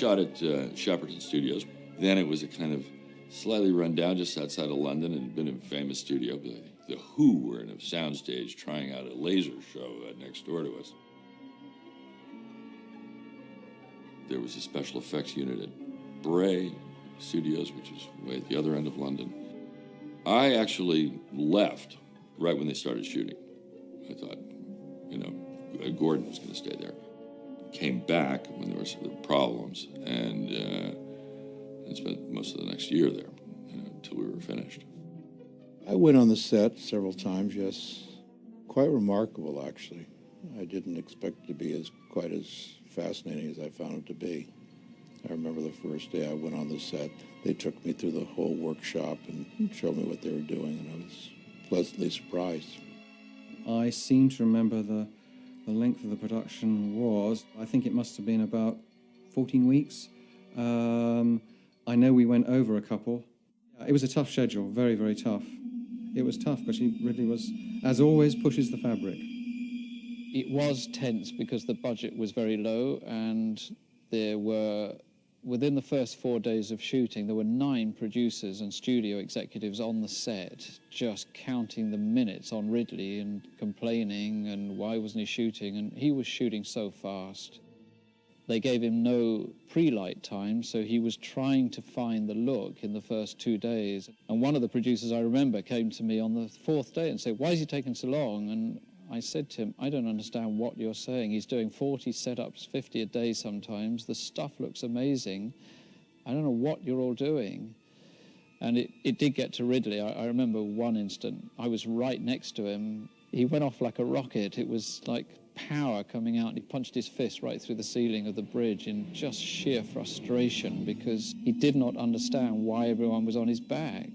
shot at Shepperton Studios. Then it was a kind of slightly run down just outside of London and had been a famous studio. The Who were in a soundstage trying out a laser show next door to us. There was a special effects unit at Bray Studios, which was way at the other end of London. I actually left right when they started shooting. I thought, Gordon was going to stay there. Came back when there were some problems and spent most of the next year there until we were finished. I went on the set several times, yes. Quite remarkable, actually. I didn't expect it to be quite as fascinating as I found it to be. I remember the first day I went on the set, they took me through the whole workshop and showed me what they were doing, and I was pleasantly surprised. I seem to remember the length of the production was, I think it must have been about 14 weeks. I know we went over a couple. It was a tough schedule, very, very tough. It was tough because he really was, as always, pushes the fabric. It was tense because the budget was very low, and there were, within the first 4 days of shooting, there were 9 producers and studio executives on the set just counting the minutes on Ridley and complaining and why wasn't he shooting, and he was shooting so fast. They gave him no pre-light time, so he was trying to find the look in the first 2 days. And one of the producers I remember came to me on the 4th day and said, "Why is he taking so long?" And I said to him, "I don't understand what you're saying. He's doing 40 setups, 50 a day sometimes. The stuff looks amazing. I don't know what you're all doing." And it did get to Ridley. I remember one instant, I was right next to him. He went off like a rocket. It was like power coming out, and he punched his fist right through the ceiling of the bridge in just sheer frustration because he did not understand why everyone was on his back.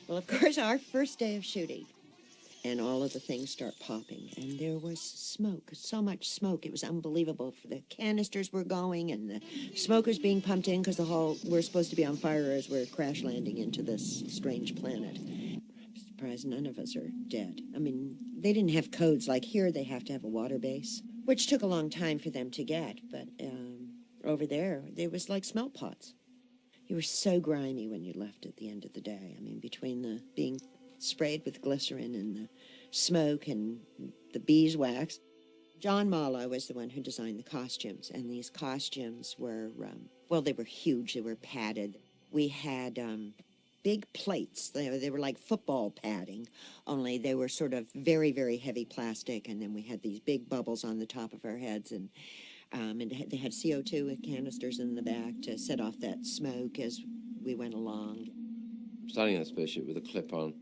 Well, of course, our first day of shooting, and all of the things start popping, and there was smoke, so much smoke. It was unbelievable. The canisters were going, and the smoke was being pumped in because we're supposed to be on fire as we're crash landing into this strange planet. I'm surprised none of us are dead. I mean, they didn't have codes like here. They have to have a water base, which took a long time for them to get. But over there was like smelt pots. You were so grimy when you left at the end of the day. I mean, between the being sprayed with glycerin and the smoke and the beeswax. John Malo was the one who designed the costumes, and these costumes were, they were huge. They were padded. We had big plates. They were like football padding, only they were sort of very, very heavy plastic, and then we had these big bubbles on the top of our heads, and they had CO2 canisters in the back to set off that smoke as we went along. Standing on the spaceship with a clip on,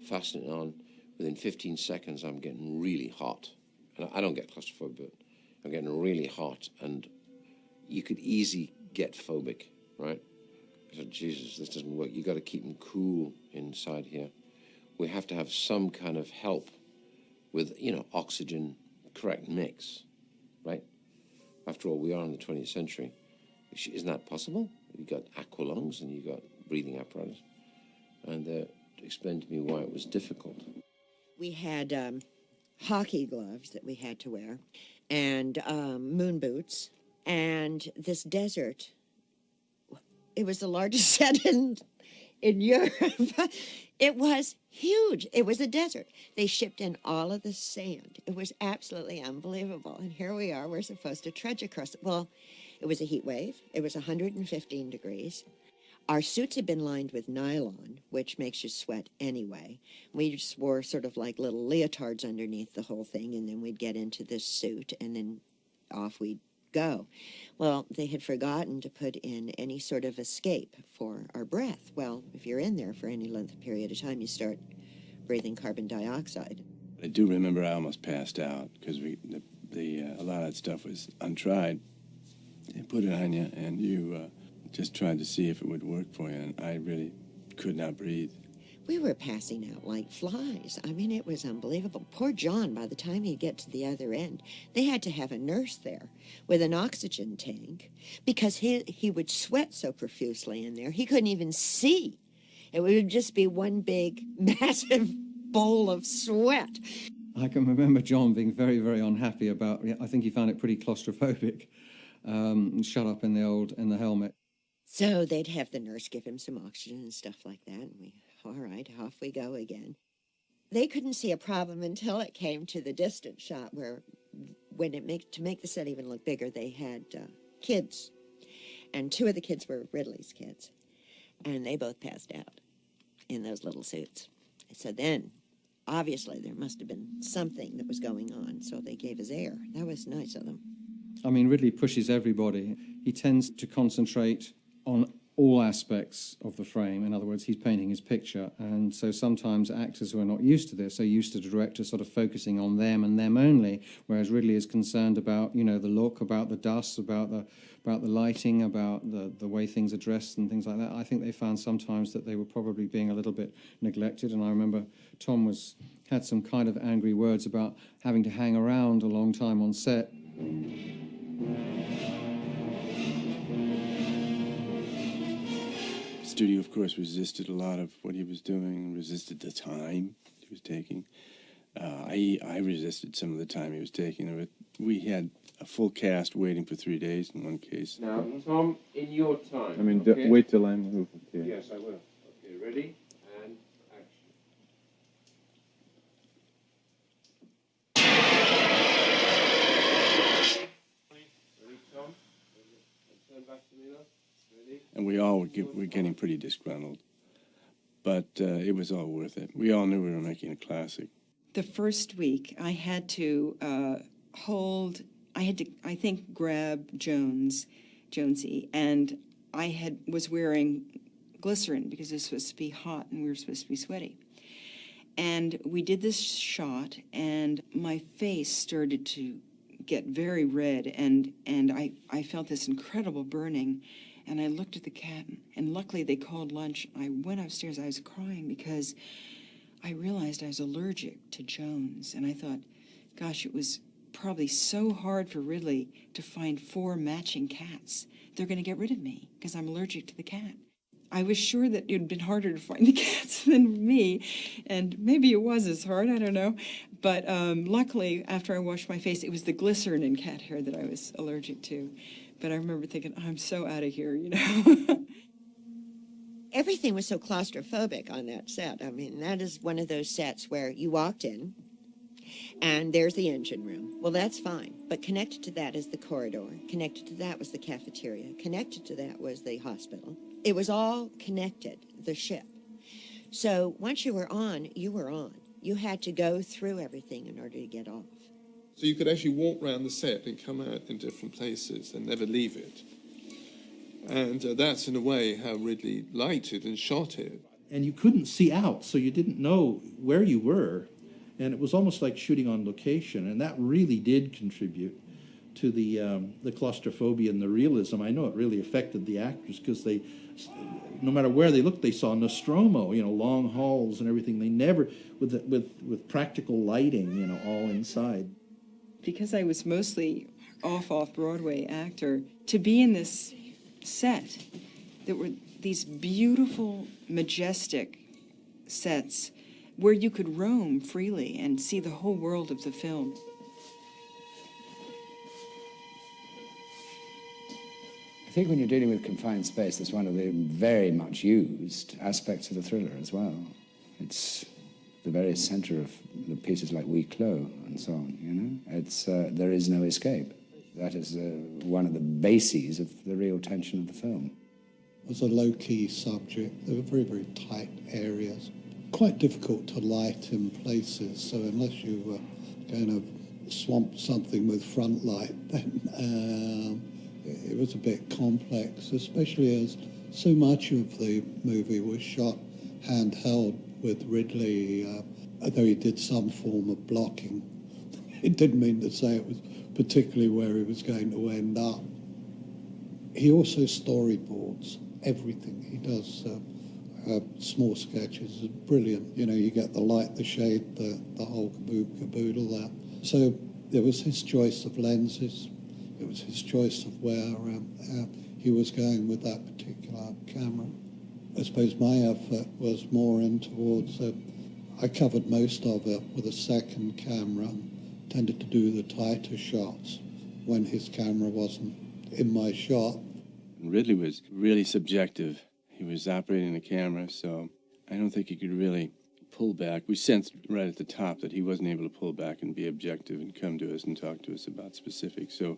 fastening it on, within 15 seconds I'm getting really hot. And I don't get claustrophobic, but I'm getting really hot, and you could easily get phobic, right? I said, Jesus, this doesn't work. You got to keep them cool inside here. We have to have some kind of help with, oxygen, correct mix, right? After all, we are in the 20th century. Isn't that possible? You got aqualungs and you got breathing apparatus. And they explained to me why it was difficult. We had hockey gloves that we had to wear, and moon boots, and this desert. It was the largest set in Europe. It was huge. It was a desert. They shipped in all of the sand. It was absolutely unbelievable. And here we are. We're supposed to trudge across it. Well, it was a heat wave. It was 115 degrees. Our suits had been lined with nylon, which makes you sweat anyway. We just wore sort of like little leotards underneath the whole thing, and then we'd get into this suit, and then off we'd go. Well, they had forgotten to put in any sort of escape for our breath. Well, if you're in there for any length of period of time, you start breathing carbon dioxide. I do remember I almost passed out because a lot of that stuff was untried. They put it on you, and you just tried to see if it would work for you, and I really could not breathe. We were passing out like flies. I mean, it was unbelievable. Poor John, by the time he'd get to the other end, they had to have a nurse there with an oxygen tank because he would sweat so profusely in there, he couldn't even see. It would just be one big, massive bowl of sweat. I can remember John being very, very unhappy about, I think he found it pretty claustrophobic, shut up in the helmet. So they'd have the nurse give him some oxygen and stuff like that, and all right, off we go again. They couldn't see a problem until it came to the distant shot where, to make the set even look bigger, they had kids. And 2 of the kids were Ridley's kids. And they both passed out in those little suits. So then, obviously, there must have been something that was going on, so they gave us air. That was nice of them. I mean, Ridley pushes everybody. He tends to concentrate on all aspects of the frame. In other words, he's painting his picture. And so sometimes actors who are not used to this are used to the director sort of focusing on them and them only, whereas Ridley is concerned about, the look, about the dust, about the lighting, about the way things are dressed and things like that. I think they found sometimes that they were probably being a little bit neglected. And I remember Tom had some kind of angry words about having to hang around a long time on set. Studio, of course, resisted a lot of what he was doing, resisted the time he was taking. I resisted some of the time he was taking. We had a full cast waiting for 3 days in one case. Now, Tom, in your time. I mean, okay? wait till I'm moving here. Yes, I will. Okay, ready? And action. Ready, Tom? Turn back to me now. Ready? And we all were getting pretty disgruntled. But it was all worth it. We all knew we were making a classic. The first week, I had to I think, grab Jonesy, and I was wearing glycerin because this was supposed to be hot and we were supposed to be sweaty. And we did this shot, and my face started to get very red, and I felt this incredible burning. And I looked at the cat, and luckily they called lunch. I went upstairs. I was crying because I realized I was allergic to Jones. And I thought, gosh, it was probably so hard for Ridley to find 4 matching cats. They're going to get rid of me because I'm allergic to the cat. I was sure that it would have been harder to find the cats than me, and maybe it was as hard, I don't know. But luckily, after I washed my face, it was the glycerin in cat hair that I was allergic to. But I remember thinking, I'm so out of here, Everything was so claustrophobic on that set. I mean, that is one of those sets where you walked in, and there's the engine room. Well, that's fine. But connected to that is the corridor. Connected to that was the cafeteria. Connected to that was the hospital. It was all connected, the ship. So once you were on, you were on. You had to go through everything in order to get off. So you could actually walk around the set and come out in different places and never leave it. And that's, in a way, how Ridley liked it and shot it. And you couldn't see out, so you didn't know where you were. And it was almost like shooting on location, and that really did contribute to the claustrophobia and the realism. I know it really affected the actors because they, no matter where they looked, they saw Nostromo, long halls and everything. They never, with practical lighting, all inside. Because I was mostly off-Broadway actor, to be in this set, there were these beautiful, majestic sets where you could roam freely and see the whole world of the film. I think when you're dealing with confined space, that's one of the very much used aspects of the thriller as well. It's the very center of the pieces like We Clos and so on, It's, there is no escape. That is one of the bases of the real tension of the film. It was a low-key subject. There were very, very tight areas. Quite difficult to light in places, so unless you were going to swamp something with front light, then it was a bit complex, especially as so much of the movie was shot handheld with Ridley, although he did some form of blocking. It didn't mean to say it was particularly where he was going to end up. He also storyboards everything. He does small sketches, brilliant. You get the light, the shade, the whole caboodle there. So it was his choice of lenses. It was his choice of where he was going with that particular camera. I suppose my effort was more in towards I covered most of it with a second camera, tended to do the tighter shots when his camera wasn't in my shot. Ridley was really subjective. He was operating the camera, so I don't think he could really pull back. We sensed right at the top that he wasn't able to pull back and be objective and come to us and talk to us about specifics. So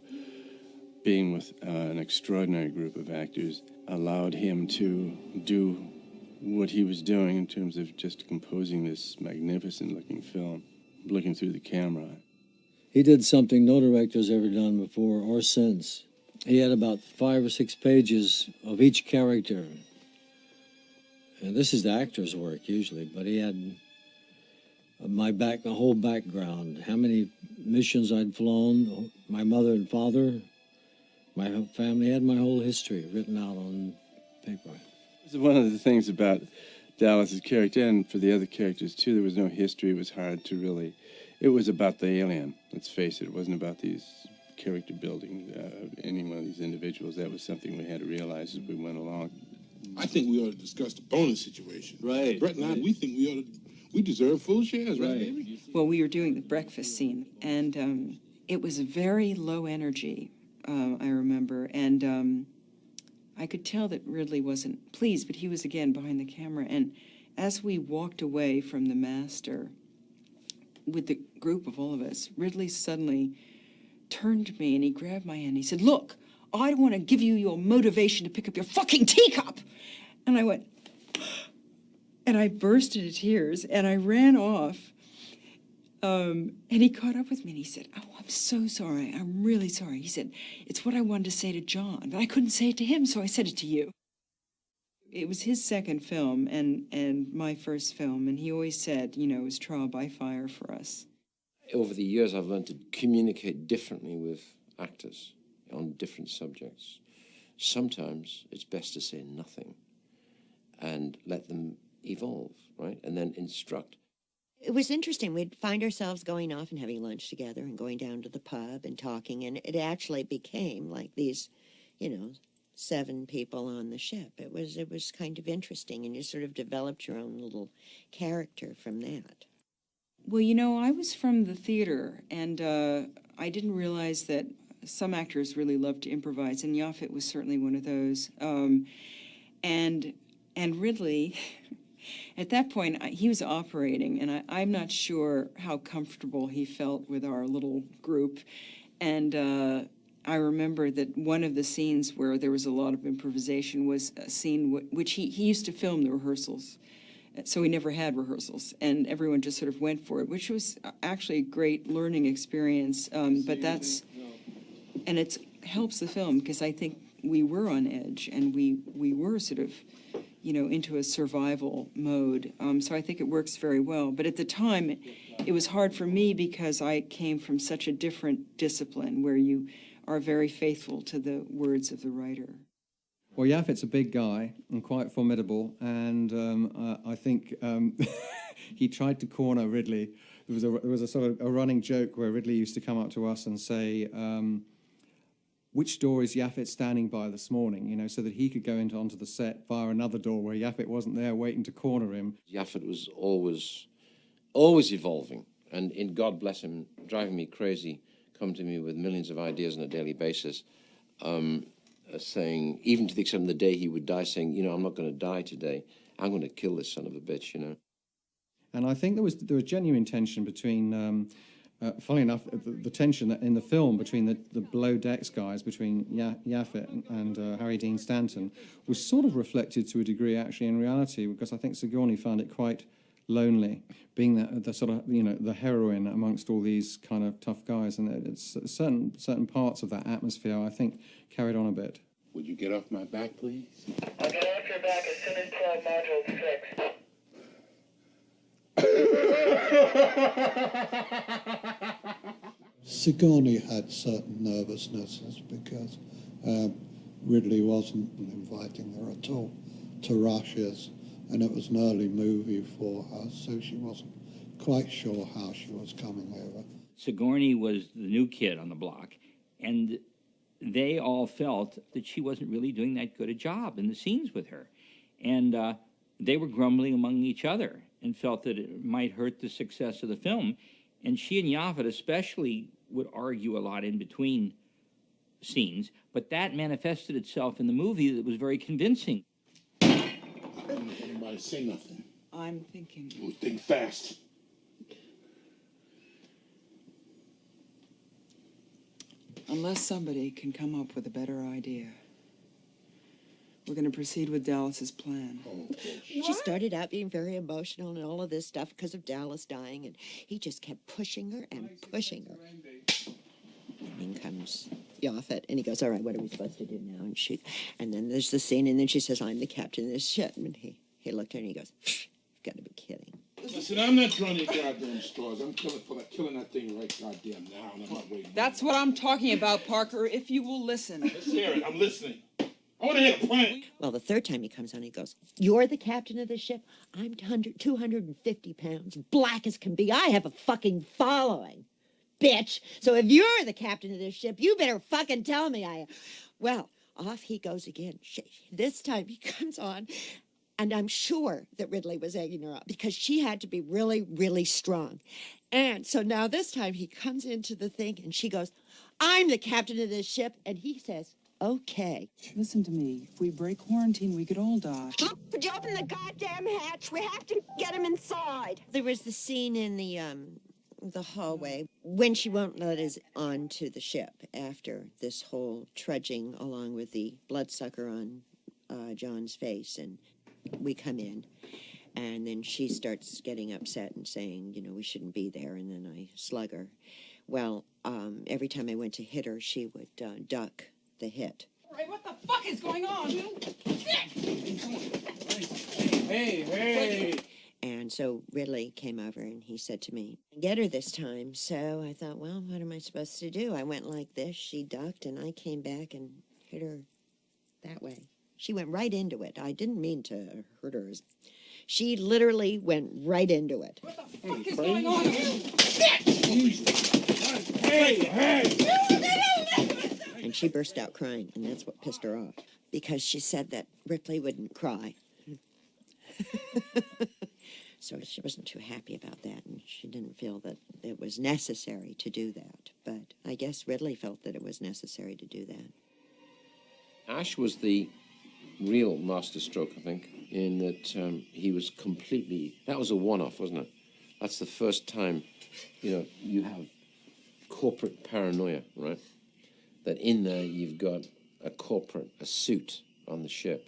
being with an extraordinary group of actors allowed him to do what he was doing in terms of just composing this magnificent-looking film, looking through the camera. He did something no director's ever done before or since. He had about 5 or 6 pages of each character. And this is the actor's work usually, but he had the whole background, how many missions I'd flown, my mother and father, my family, had my whole history written out on paper. One of the things about Dallas's character, and for the other characters too, there was no history. It was hard to really, it was about the alien, let's face it. It wasn't about these character building, any one of these individuals. That was something we had to realize as we went along. I think we ought to discuss the bonus situation. Right. Brett and I, we think we deserve full shares, right, baby? Well, we were doing the breakfast scene, and it was very low energy, I remember, and I could tell that Ridley wasn't pleased, but he was again behind the camera, and as we walked away from the master with the group of all of us, Ridley suddenly turned to me and he grabbed my hand. He said, "Look, I want to give you your motivation to pick up your fucking teacup." And I went, and I burst into tears and I ran off. And he caught up with me and he said, "Oh, I'm so sorry. I'm really sorry." He said, "It's what I wanted to say to John, but I couldn't say it to him, so I said it to you." It was his second film and my first film, and he always said, it was trial by fire for us. Over the years, I've learned to communicate differently with actors on different subjects. Sometimes it's best to say nothing and let them evolve, right? And then instruct. It was interesting. We'd find ourselves going off and having lunch together and going down to the pub and talking, and it actually became like these, 7 people on the ship. It was kind of interesting, and you sort of developed your own little character from that. Well, I was from the theater, and I didn't realize that some actors really love to improvise, and Yaphet was certainly one of those. And Ridley, at that point, he was operating, and I'm not sure how comfortable he felt with our little group. And I remember that one of the scenes where there was a lot of improvisation was a scene which he used to film the rehearsals. So we never had rehearsals, and everyone just sort of went for it, which was actually a great learning experience. But it helps the film, because I think we were on edge, and we were sort of, into a survival mode. So I think it works very well. But at the time, it was hard for me because I came from such a different discipline where you are very faithful to the words of the writer. Well, Yaphet's a big guy and quite formidable, and I think he tried to corner Ridley. There was a sort of a running joke where Ridley used to come up to us and say, "Which door is Yaphet standing by this morning?" So that he could go onto the set via another door where Yaphet wasn't there waiting to corner him. Yaphet was always evolving, and in God bless him, driving me crazy, come to me with millions of ideas on a daily basis. Saying, even to the extent of the day he would die, saying, "I'm not going to die today. I'm going to kill this son of a bitch," And I think there was genuine tension between, funnily enough, the tension in the film between the below decks guys, between Yaphet and Harry Dean Stanton, was sort of reflected to a degree actually in reality, because I think Sigourney found it quite lonely, being the sort of the heroine amongst all these kind of tough guys, and it's certain parts of that atmosphere I think carried on a bit. Would you get off my back, please? I'll get off your back as soon as Cloud Module's fixed. Sigourney had certain nervousnesses because Ridley wasn't inviting her at all to Russia's, and it was an early movie for her, so she wasn't quite sure how she was coming over. Sigourney was the new kid on the block, and they all felt that she wasn't really doing that good a job in the scenes with her. And they were grumbling among each other. and felt that it might hurt the success of the film. And she and Yaphet especially would argue a lot in between scenes, but that manifested itself in the movie that was very convincing. Anybody say nothing? I'm thinking. Oh, think fast. Unless somebody can come up with a better idea, we're going to proceed with Dallas's plan. She started out being very emotional and all of this stuff because of Dallas dying, and he just kept pushing her and pushing her. And in comes Yaphet, and he goes, all right, what are we supposed to do now? And then there's the scene, and then she says, I'm the captain of this ship. And he looked at her and he goes, you've got to be kidding. Listen, I'm not drawing any goddamn straws. I'm killing that thing right goddamn now, and I'm not waiting. That's what I'm talking about, Parker, if you will listen. Let's hear it. I'm listening. I want to hear the plan. Well, the third time he comes on, he goes, you're the captain of this ship? I'm 250 pounds, black as can be. I have a fucking following, bitch. So if you're the captain of this ship, you better fucking tell me I am. Well, off he goes again. This time he comes on, and I'm sure that Ridley was egging her up because she had to be really, really strong. And so now this time he comes into the thing, and she goes, I'm the captain of this ship. And he says, okay. Listen to me. If we break quarantine, we could all die. Would you open the goddamn hatch? We have to get him inside. There was the scene in the hallway when she won't let us onto the ship after this whole trudging along with the bloodsucker on John's face, and we come in, and then she starts getting upset and saying, you know, we shouldn't be there, and then I slug her. Well, every time I went to hit her, she would duck the hit. All right, what the fuck is going on? Hey. And so Ridley came over and he said to me, get her this time. So I thought, well, what am I supposed to do? I went like this, she ducked, and I came back and hit her that way. She went right into it. I didn't mean to hurt her. She literally went right into it. What the fuck is going on? Hey! And she burst out crying, and that's what pissed her off, because she said that Ripley wouldn't cry. So she wasn't too happy about that, and she didn't feel that it was necessary to do that. But I guess Ridley felt that it was necessary to do that. Ash was the real masterstroke, I think, in that he was completely... That was a one-off, wasn't it? That's the first time, you have corporate paranoia, right? That in there you've got a suit on the ship.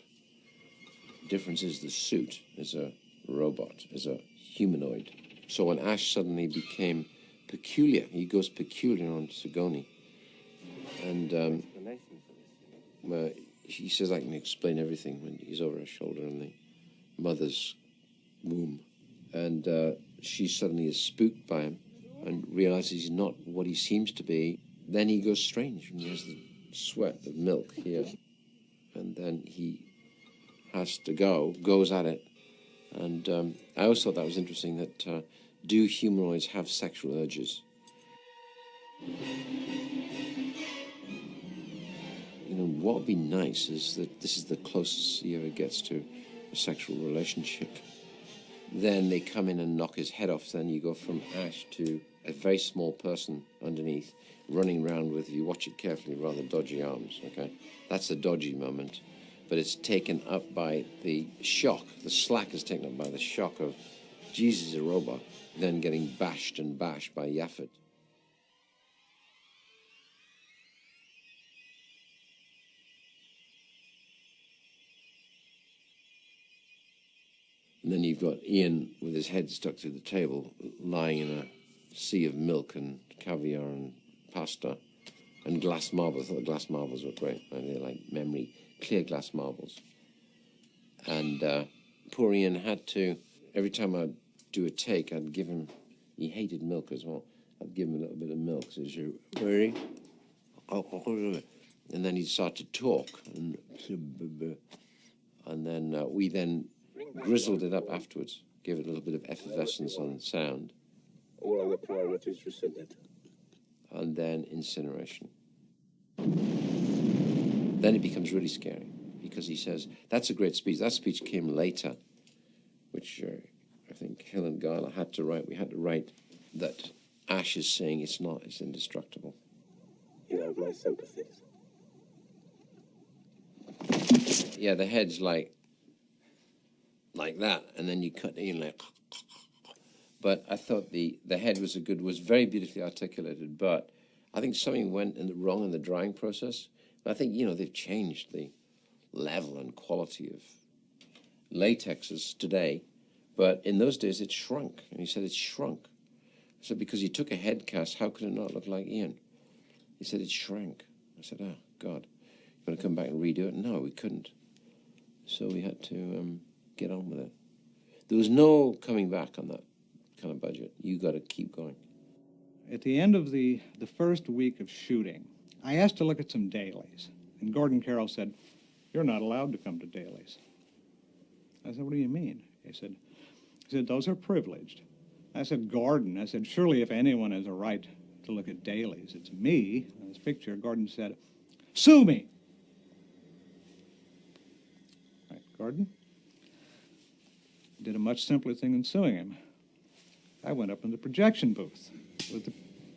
The difference is the suit is a robot, is a humanoid. So when Ash suddenly became peculiar, he goes peculiar on Sigourney. And he says, I can explain everything when he's over her shoulder in the mother's womb. And she suddenly is spooked by him and realizes he's not what he seems to be. Then he goes strange and he has the sweat of milk here. And then he has to goes at it. And I always thought that was interesting, that do humanoids have sexual urges? What would be nice is that this is the closest he ever gets to a sexual relationship. Then they come in and knock his head off. Then you go from Ash to a very small person underneath, running around with, if you watch it carefully, rather dodgy arms, okay? That's a dodgy moment. But it's taken up by the shock. The slack is taken up by the shock of, Jesus, a robot, then getting bashed and bashed by Yaphet. And then you've got Ian with his head stuck through the table, lying in a sea of milk and caviar and pasta and glass marbles. I thought the glass marbles were great. They're like memory, clear glass marbles. And poor Ian had to, every time I'd do a take, I'd give him, he hated milk as well, I'd give him a little bit of milk. So he's ready? And then he'd start to talk. And then we then grizzled it up afterwards, gave it a little bit of effervescence on sound. All the priorities rescinded. And then incineration. Then it becomes really scary, because he says, that's a great speech. That speech came later, which I think Hill and Guyler had to write. We had to write that Ash is saying it's not, it's indestructible. You have my sympathies. Yeah, the head's like that, and then you cut in like. But I thought the head was very beautifully articulated, but I think something went wrong in the drawing process. I think, they've changed the level and quality of latexes today, but in those days it shrunk. And he said it shrunk. I said, because you took a head cast, how could it not look like Ian? He said it shrank. I said, oh, God. You want to come back and redo it? No, we couldn't. So we had to get on with it. There was no coming back on that kind of budget. You got to keep going. At the end of the first week of shooting, I asked to look at some dailies, and Gordon Carroll said, "You're not allowed to come to dailies." I said, "What do you mean?" He said, "Those are privileged." I said, "Gordon," I said, "surely if anyone has a right to look at dailies, it's me." In this picture, Gordon said, "Sue me." Right, Gordon did a much simpler thing than suing him. I went up in the projection booth with the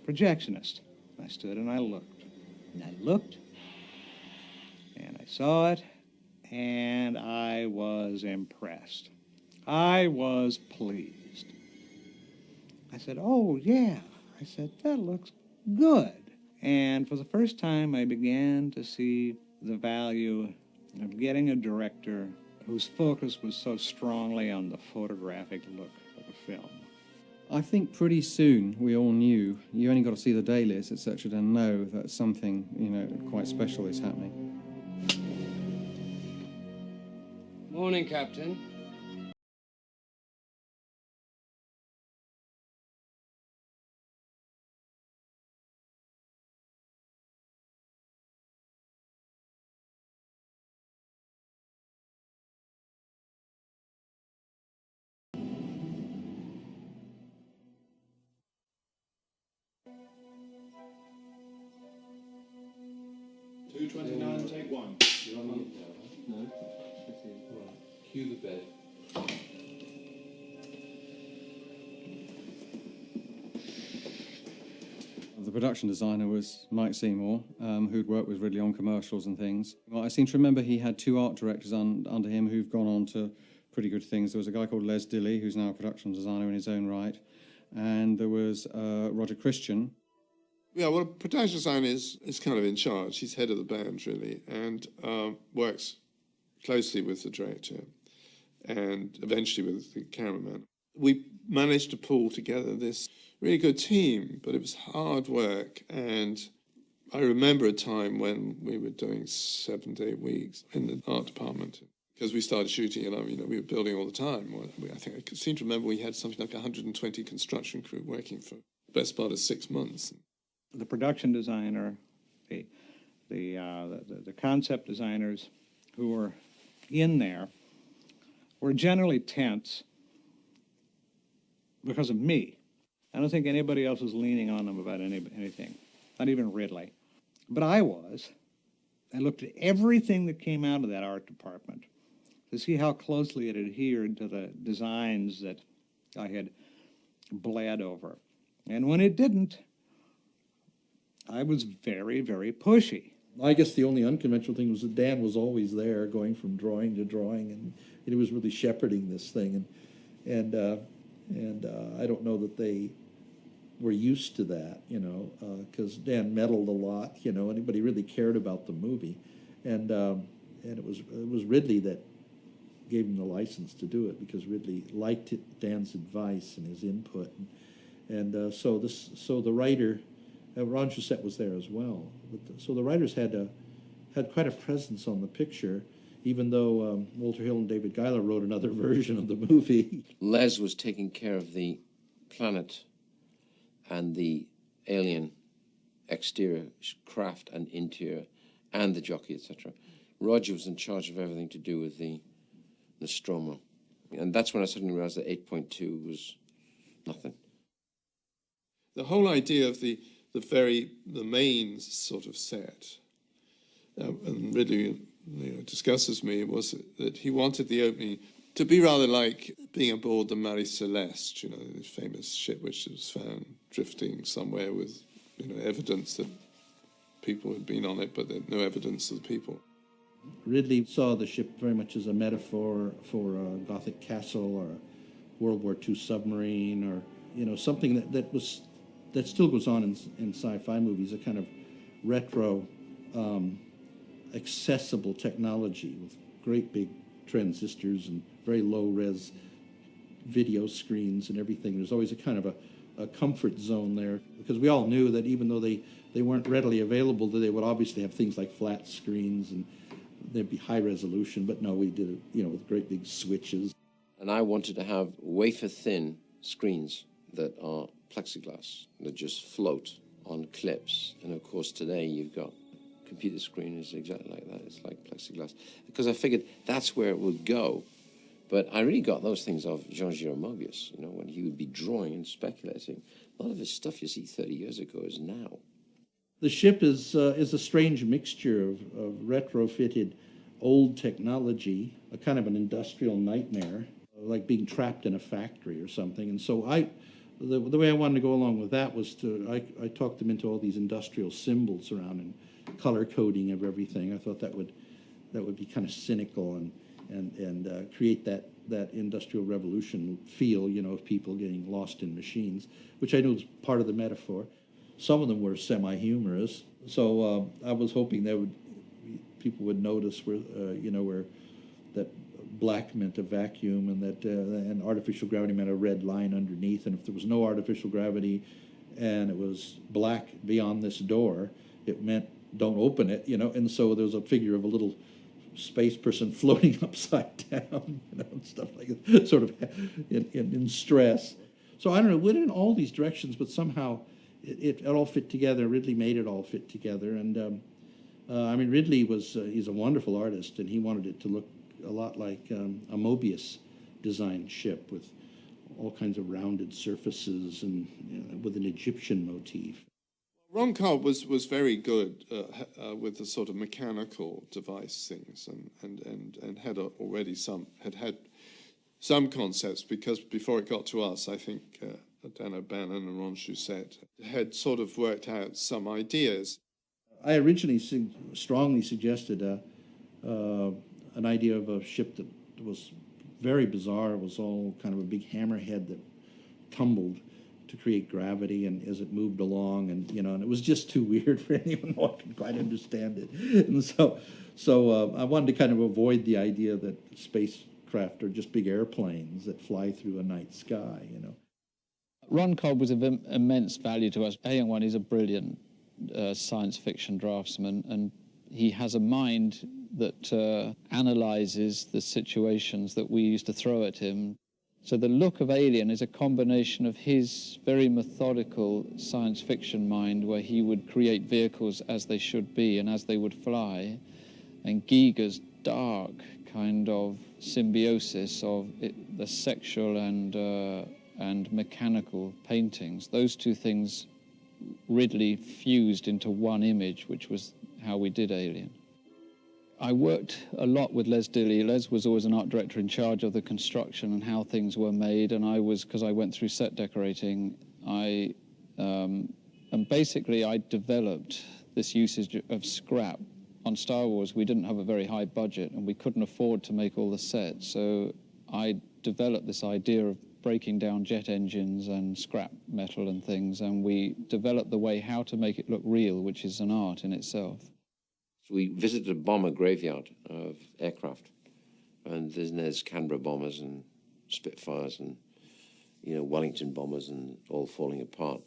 projectionist. I stood and I looked. And I looked, and I saw it, and I was impressed. I was pleased. I said, "Oh, yeah." I said, "That looks good." And for the first time, I began to see the value of getting a director whose focus was so strongly on the photographic look of a film. I think pretty soon we all knew, you only got to see the dailies, etc., to know that something, quite special is happening. Morning, Captain. $229, take one. You're on the No. Cue the bed. The production designer was Mike Seymour, who'd worked with Ridley on commercials and things. Well, I seem to remember he had two art directors under him who've gone on to pretty good things. There was a guy called Les Dilley, who's now a production designer in his own right, and there was Roger Christian. Yeah, well, a production designer is kind of in charge. He's head of the band, really, and works closely with the director and eventually with the cameraman. We managed to pull together this really good team, but it was hard work. And I remember a time when we were doing 7 to 8 weeks in the art department because we started shooting and we were building all the time. I think I seem to remember we had something like 120 construction crew working for the best part of 6 months. The production designer, the concept designers who were in there were generally tense because of me. I don't think anybody else was leaning on them about anything, not even Ridley. But I was. I looked at everything that came out of that art department to see how closely it adhered to the designs that I had bled over. And when it didn't, I was very, very pushy. I guess the only unconventional thing was that Dan was always there, going from drawing to drawing, and he was really shepherding this thing. And I don't know that they were used to that, because Dan meddled a lot, anybody really cared about the movie, and it was Ridley that gave him the license to do it because Ridley liked Dan's advice and his input, and so the writer. Ron Josette was there as well. So the writers had quite a presence on the picture, even though Walter Hill and David Guyler wrote another version of the movie. Les was taking care of the planet and the alien exterior craft and interior and the jockey, etc. Roger was in charge of everything to do with the Nostromo. And that's when I suddenly realized that 8.2 was nothing. The whole idea of the main sort of set, and Ridley discusses me, was that he wanted the opening To be rather like being aboard the Marie Celeste, you know, the famous ship which was found drifting somewhere with, you know, evidence that people had been on it, but no evidence of the people. Ridley saw the ship very much as a metaphor for a Gothic castle or a World War II submarine, or, you know, something that still goes on in sci-fi movies, a kind of retro, accessible technology with great big transistors and very low-res video screens and everything. There's always a kind of a comfort zone there, because we all knew that even though they weren't readily available, that they would obviously have things like flat screens and there'd be high resolution, but no, we did it, you know, with great big switches. And I wanted to have wafer-thin screens that are plexiglass, that just float on clips. And of course, today you've got computer screen is exactly like that. It's like plexiglass. Because I figured that's where it would go. But I really got those things off Jean-Giraud Mobius, you know, when he would be drawing and speculating. A lot of his stuff you see 30 years ago is now. The ship is a strange mixture of retrofitted old technology, a kind of an industrial nightmare, like being trapped in a factory or something. And so the way I wanted to go along with that was I talked them into all these industrial symbols around and color coding of everything. I thought that would be kind of cynical and create that industrial revolution feel, you know, of people getting lost in machines, which I knew was part of the metaphor. Some of them were semi-humorous, so I was hoping that people would notice where, you know, where that black meant a vacuum and that and artificial gravity meant a red line underneath, and if there was no artificial gravity and it was black beyond this door, it meant don't open it, you know. And so there was a figure of a little space person floating upside down, you know, and stuff like that, sort of in stress. So I don't know, it went in all these directions, but somehow it all fit together. Ridley made it all fit together. And I mean, Ridley he's a wonderful artist, and he wanted it to look a lot like a Mobius designed ship with all kinds of rounded surfaces and, you know, with an Egyptian motif. Ron Cobb was very good with the sort of mechanical device things, and had already had some concepts, because before it got to us, I think Dan O'Bannon and Ron Shusett had sort of worked out some ideas. I originally strongly suggested an idea of a ship that was very bizarre. It was all kind of a big hammerhead that tumbled to create gravity, and as it moved along, and, you know, and it was just too weird for anyone who could quite understand it. And so I wanted to kind of avoid the idea that spacecraft are just big airplanes that fly through a night sky, you know. Ron Cobb was of immense value to us. A1 is a brilliant science fiction draftsman, and he has a mind that analyzes the situations that we used to throw at him. So the look of Alien is a combination of his very methodical science fiction mind, where he would create vehicles as they should be and as they would fly, and Giger's dark kind of symbiosis of the sexual and mechanical paintings. Those two things Ridley fused into one image, which was how we did Alien. I worked a lot with Les Dilly. Les was always an art director in charge of the construction and how things were made, and I was, because I went through set decorating, and basically I developed this usage of scrap. On Star Wars, we didn't have a very high budget, and we couldn't afford to make all the sets, so I developed this idea of breaking down jet engines and scrap metal and things, and we developed the way how to make it look real, which is an art in itself. So we visited a bomber graveyard of aircraft, and there's Canberra bombers and Spitfires and, you know, Wellington bombers and all falling apart.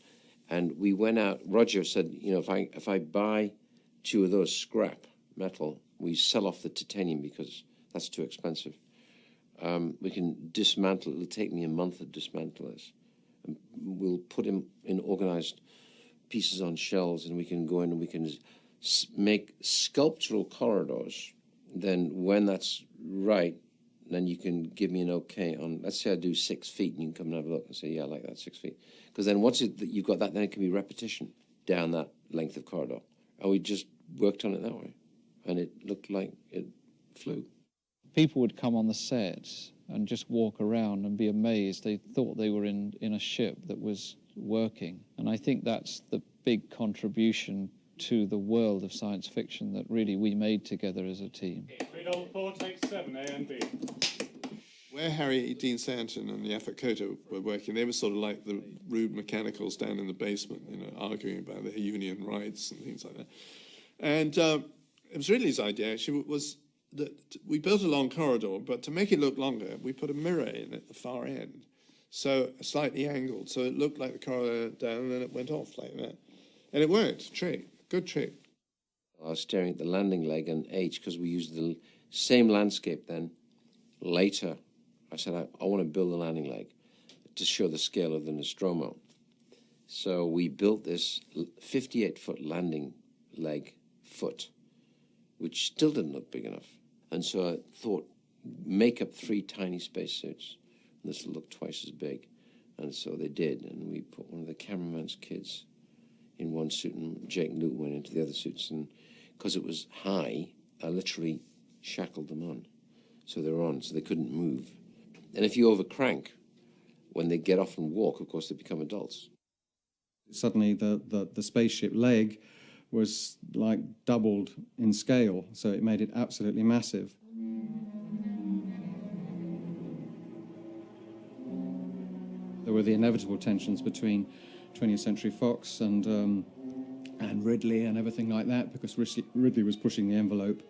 And we went out. Roger said, you know, if I buy 2 of those scrap metal, we sell off the titanium because that's too expensive. We can dismantle. It'll take me a month to dismantle this. And we'll put them in organized pieces on shelves, and we can go in and we can make sculptural corridors. Then when that's right, then you can give me an okay on, let's say I do 6 feet, and you can come and have a look and say, yeah, I like that 6 feet. Because then once you've got that, then it can be repetition down that length of corridor. And we just worked on it that way. And it looked like it flew. People would come on the set and just walk around and be amazed. They thought they were in a ship that was working. And I think that's the big contribution to the world of science fiction that really we made together as a team. 304, take 7, A and B. Where Harry Dean Stanton and the Koto were working, they were sort of like the rude mechanicals down in the basement, arguing about their union rights and things like that. And it was Ridley's idea, actually, was that we built a long corridor, but to make it look longer, we put a mirror in at the far end, so slightly angled, so it looked like the corridor down, and then it went off like that. And it worked, good trick. I was staring at the landing leg and H, because we used the same landscape then. Later, I said, I want to build a landing leg to show the scale of the Nostromo. So we built this 58-foot landing leg foot, which still didn't look big enough. And so I thought, make up 3 tiny spacesuits, and this will look twice as big. And so they did, and we put one of the cameraman's kids in one suit, and Jake Newton went into the other suits, and because it was high, I literally shackled them on. So they were on, so they couldn't move. And if you overcrank, when they get off and walk, of course, they become adults. Suddenly the spaceship leg was like doubled in scale, so it made it absolutely massive. There were the inevitable tensions between 20th Century Fox and Ridley and everything like that, because Ridley was pushing the envelope.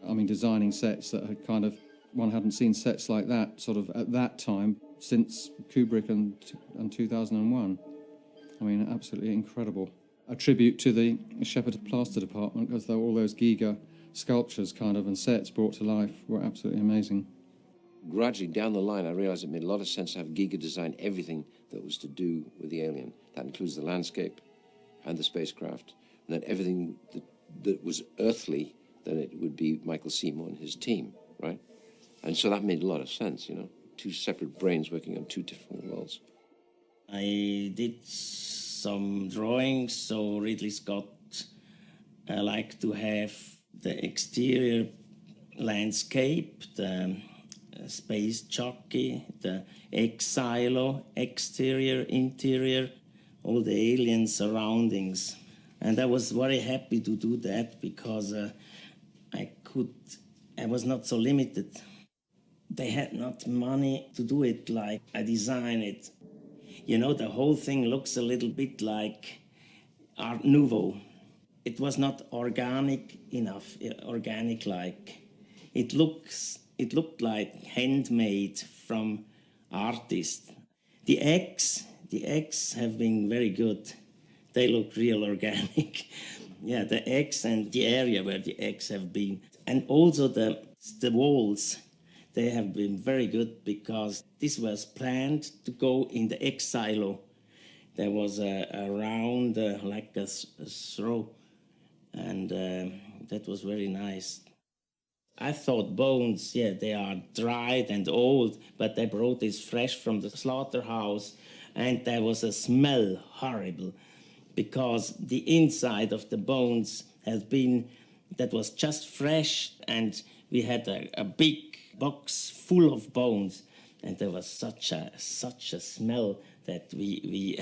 I mean, designing sets that had kind of, one hadn't seen sets like that sort of at that time since Kubrick and 2001. I mean, absolutely incredible. A tribute to the Shepherd Plaster department, because all those Giga sculptures kind of and sets brought to life were absolutely amazing. Gradually, down the line, I realized it made a lot of sense to have Giga design everything that was to do with the alien. That includes the landscape and the spacecraft, and then everything that was earthly, then it would be Michael Seymour and his team, right? And so that made a lot of sense, 2 separate brains working on 2 different worlds. I did some drawings, so Ridley Scott liked to have the exterior landscape, the space jockey, the exilo, exterior, interior, all the alien surroundings. And I was very happy to do that because I was not so limited. They had not money to do it like I designed it. The whole thing looks a little bit like Art Nouveau. It was not organic enough, organic-like. It looked like handmade from artists. The eggs have been very good. They look real organic. Yeah, the eggs and the area where the eggs have been. And also the walls, they have been very good because this was planned to go in the egg silo. There was a round, like a throw, and that was very nice. I thought bones, they are dried and old, but they brought this fresh from the slaughterhouse, and there was a smell horrible because the inside of the bones that was just fresh, and we had a big box full of bones, and there was such a smell that we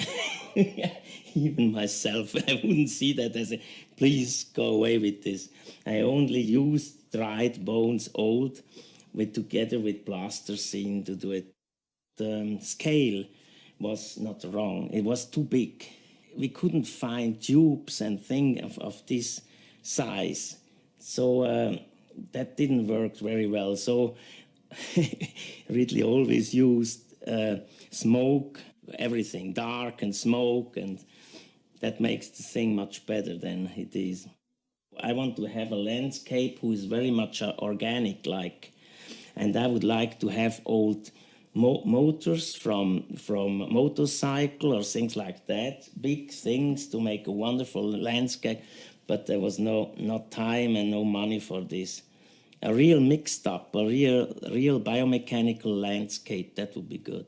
even myself, I wouldn't see that. I said, please go away with this. I only used dried bones, old, together with plasticine to do it. The scale was not wrong. It was too big. We couldn't find tubes and things of this size. So that didn't work very well. So Ridley always used smoke, everything, dark and smoke, and that makes the thing much better than it is. I want to have a landscape who is very much organic-like, and I would like to have old motors from motorcycle or things like that, big things to make a wonderful landscape, but there was no time and no money for this. A real mixed up, a real biomechanical landscape, that would be good.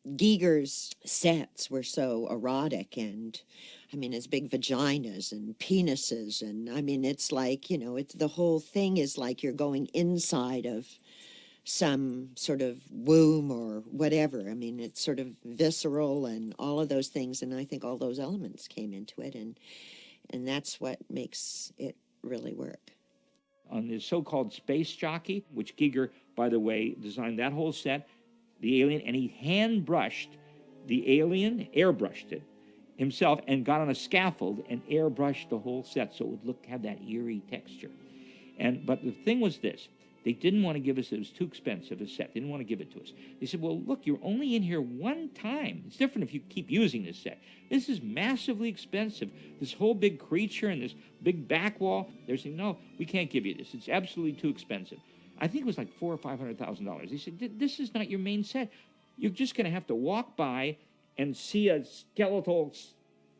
Giger's sets were so erotic, and I mean, it's big vaginas and penises, and I mean, it's like, you know, it's the whole thing is like you're going inside of some sort of womb or whatever. I mean, it's sort of visceral and all of those things, and I think all those elements came into it, and that's what makes it really work. On the so-called space jockey, which Giger, by the way, designed that whole set, the alien, and he hand-brushed the alien, airbrushed it himself, and got on a scaffold and airbrushed the whole set so it would have that eerie texture. But the thing was this. They didn't want to give us, it was too expensive a set. They didn't want to give it to us. They said, well, look, you're only in here one time. It's different if you keep using this set. This is massively expensive. This whole big creature and this big back wall. They're saying, no, we can't give you this. It's absolutely too expensive. I think it was like $400,000 or $500,000. They said, this is not your main set. You're just going to have to walk by and see a skeletal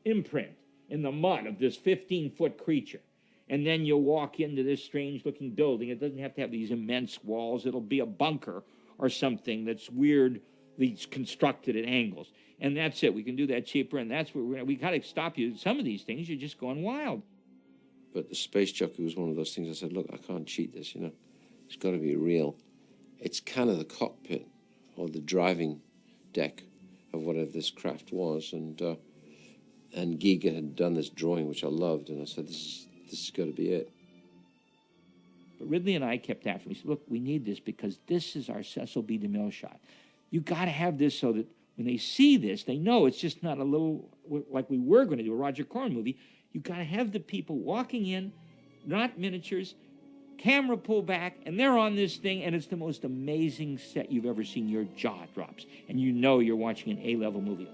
imprint in the mud of this 15-foot creature. And then you'll walk into this strange-looking building. It doesn't have to have these immense walls. It'll be a bunker or something that's weirdly constructed at angles. And that's it. We can do that cheaper, and that's where we got to stop you. Some of these things, you're just going wild. But the space jockey was one of those things I said, look, I can't cheat this, you know. It's got to be real. It's kind of the cockpit or the driving deck of whatever this craft was. And Giger had done this drawing, which I loved, and I said, this has got to be it. But Ridley and I kept after him. He said, look, we need this because this is our Cecil B. DeMille shot. You got to have this so that when they see this, they know it's just not a little, like we were going to do a Roger Corman movie. You got to have the people walking in, not miniatures, camera pull back, and they're on this thing, and it's the most amazing set you've ever seen. Your jaw drops, and you know you're watching an A-level movie.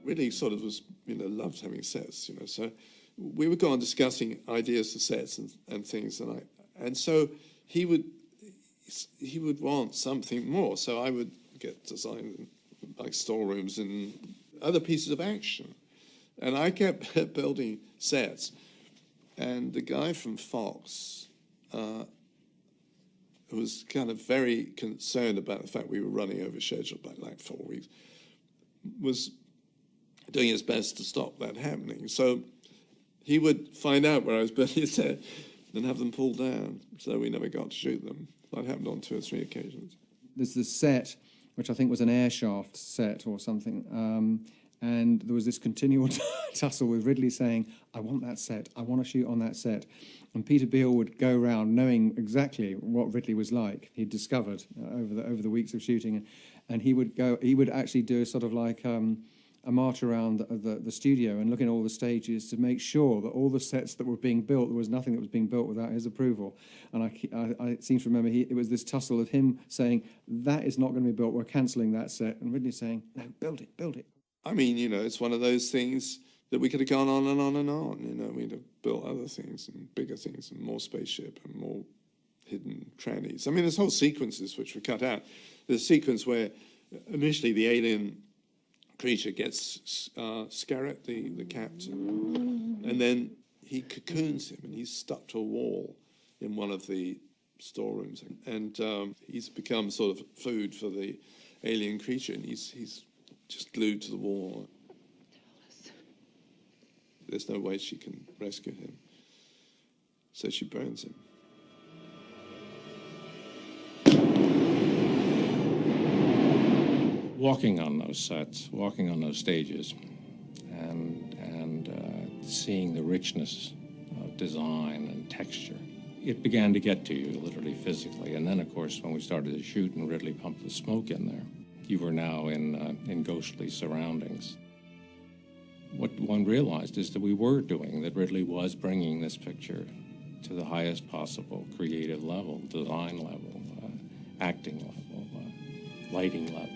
Ridley sort of was, loved having sets, so we would go on discussing ideas for sets and things, and so he would want something more. So I would get designed like storerooms and other pieces of action, and I kept building sets. And the guy from Fox, who was kind of very concerned about the fact we were running over schedule by like 4 weeks, was doing his best to stop that happening. So he would find out where I was building a set and have them pulled down, so we never got to shoot them. That happened on 2 or 3 occasions. There's this set, which I think was an air shaft set or something, and there was this continual tussle with Ridley saying, I want that set, I want to shoot on that set. And Peter Beale would go around knowing exactly what Ridley was like. He'd discovered over the weeks of shooting, and he would actually do sort of like a march around the studio and look in all the stages to make sure that all the sets that were being built, there was nothing that was being built without his approval. And I seem to remember it was this tussle of him saying, that is not going to be built, we're cancelling that set. And Ridley saying, no, build it, build it. I mean, it's one of those things that we could have gone on and on and on. We'd have built other things and bigger things and more spaceship and more hidden trannies. I mean, there's whole sequences which were cut out. There's a sequence where initially the alien creature gets Scarrett, the captain, and then he cocoons him and he's stuck to a wall in one of the storerooms, and he's become sort of food for the alien creature, and he's just glued to the wall. There's no way she can rescue him, so she burns him. Walking on those sets, walking on those stages, and seeing the richness of design and texture, it began to get to you, literally physically. And then, of course, when we started to shoot and Ridley pumped the smoke in there, you were now in ghostly surroundings. What one realized is that we were doing, that Ridley was bringing this picture to the highest possible creative level, design level, acting level, lighting level.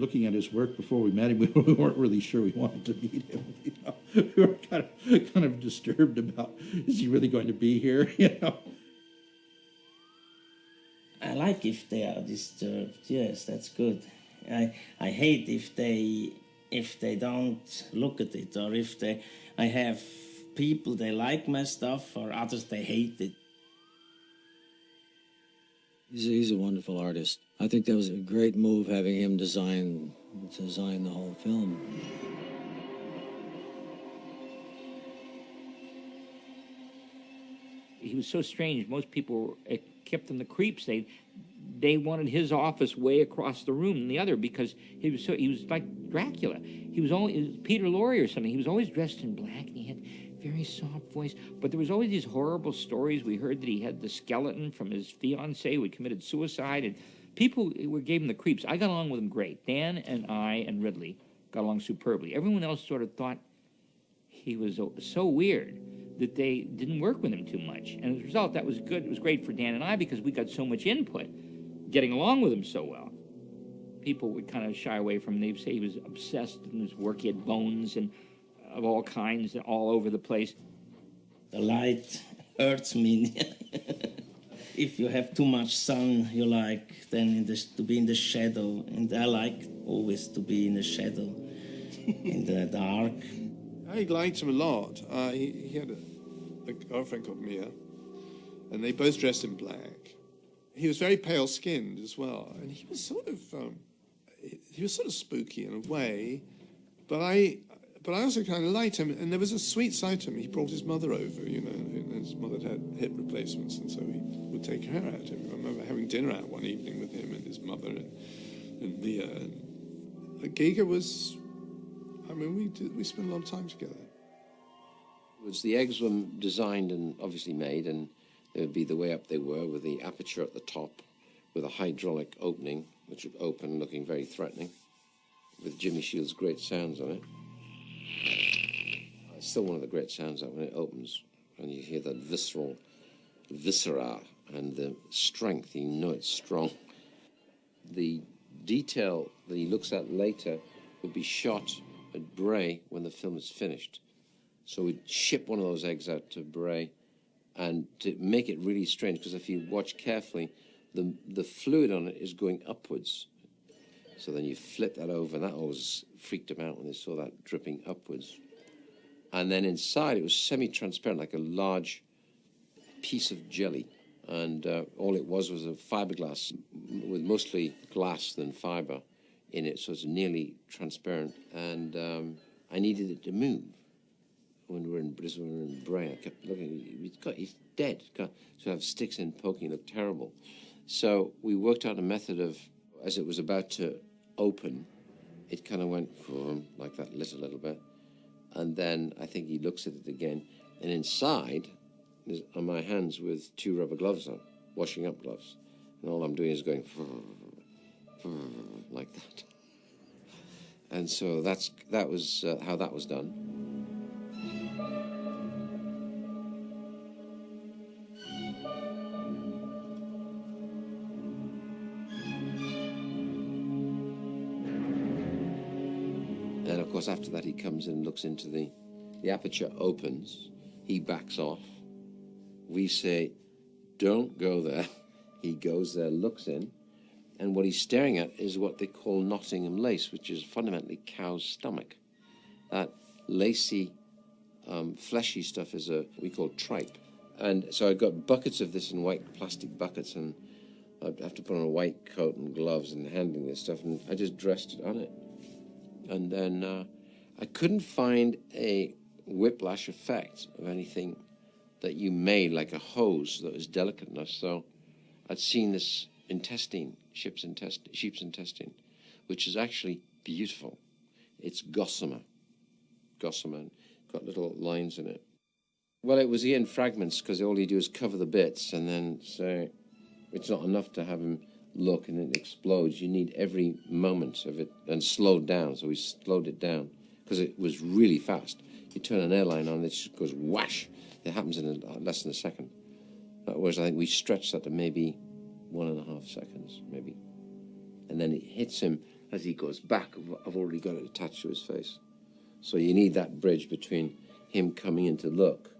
looking at his work before we met him. We weren't really sure we wanted to meet him. You know? We were kind of disturbed about, is he really going to be here? You know. I like if they are disturbed. Yes, that's good. I hate if they don't look at it, or if I have people they like my stuff, or others they hate it. He's a wonderful artist. I think that was a great move having him design the whole film. He was so strange. Most people kept him the creeps. They wanted his office way across the room than the other because he was like Dracula. He was Peter Lorre or something. He was always dressed in black, and he had a very soft voice. But there was always these horrible stories. We heard that he had the skeleton from his fiancée who had committed suicide, and people gave him the creeps. I got along with him great. Dan and I and Ridley got along superbly. Everyone else sort of thought he was so weird that they didn't work with him too much. And as a result, that was good. It was great for Dan and I because we got so much input, getting along with him so well. People would kind of shy away from him. They'd say he was obsessed in his work. He had bones and of all kinds all over the place. The light hurts me. If you have too much sun, you like then to be in the shadow. And I like always to be in the shadow, in the dark. I liked him a lot. He had a girlfriend called Mia, and they both dressed in black. He was very pale-skinned as well, and he was sort of spooky in a way, but I also kind of liked him, and there was a sweet side to him. He brought his mother over, you know, and his mother had hip replacements, and so he would take her out. I remember having dinner out one evening with him and his mother and Mia, and Giga was. I mean, we spent a lot of time together. The eggs were designed and obviously made, and they would be the way up they were, with the aperture at the top, with a hydraulic opening, which would open, looking very threatening, with Jimmy Shields' great sounds on it. It's still one of the great sounds that when it opens, and you hear that viscera, and the strength, you know it's strong. The detail that he looks at later would be shot at Bray when the film is finished. So we'd ship one of those eggs out to Bray, and to make it really strange, because if you watch carefully, the fluid on it is going upwards. So then you flip that over, and that always freaked them out when they saw that dripping upwards. And then inside it was semi-transparent, like a large piece of jelly. And all it was a fiberglass with mostly glass than fiber in it, so it's nearly transparent. And I needed it to move. When we were in Bray, I kept looking. He's dead. So I have sticks in poking. It looked terrible. So we worked out a method of, as it was about to open, it kind of went like that, lit a little bit, and then I think he looks at it again, and inside are my hands with 2 rubber gloves on, washing up gloves, and all I'm doing is going like that. And so that was how that was done. And of course, after that, he comes in and looks into the aperture opens. He backs off. We say, don't go there. He goes there, looks in, and what he's staring at is what they call Nottingham lace, which is fundamentally cow's stomach. That lacy, fleshy stuff is we call tripe. And so I got buckets of this in white plastic buckets, and I'd have to put on a white coat and gloves and handling this stuff, and I just dressed it on it. And then I couldn't find a whiplash effect of anything that you made, like a hose that was delicate enough. So I'd seen this intestine, sheep's intestine, which is actually beautiful. It's gossamer, got little lines in it. Well, it was in fragments, because all you do is cover the bits and then say, it's not enough to have him look and it explodes. You need every moment of it, and slowed down. So we slowed it down because it was really fast. You turn an airline on, it just goes whash. It happens in less than a second. Whereas I think we stretched that to maybe 1.5 seconds, maybe. And then it hits him, as he goes back, I've already got it attached to his face. So you need that bridge between him coming in to look,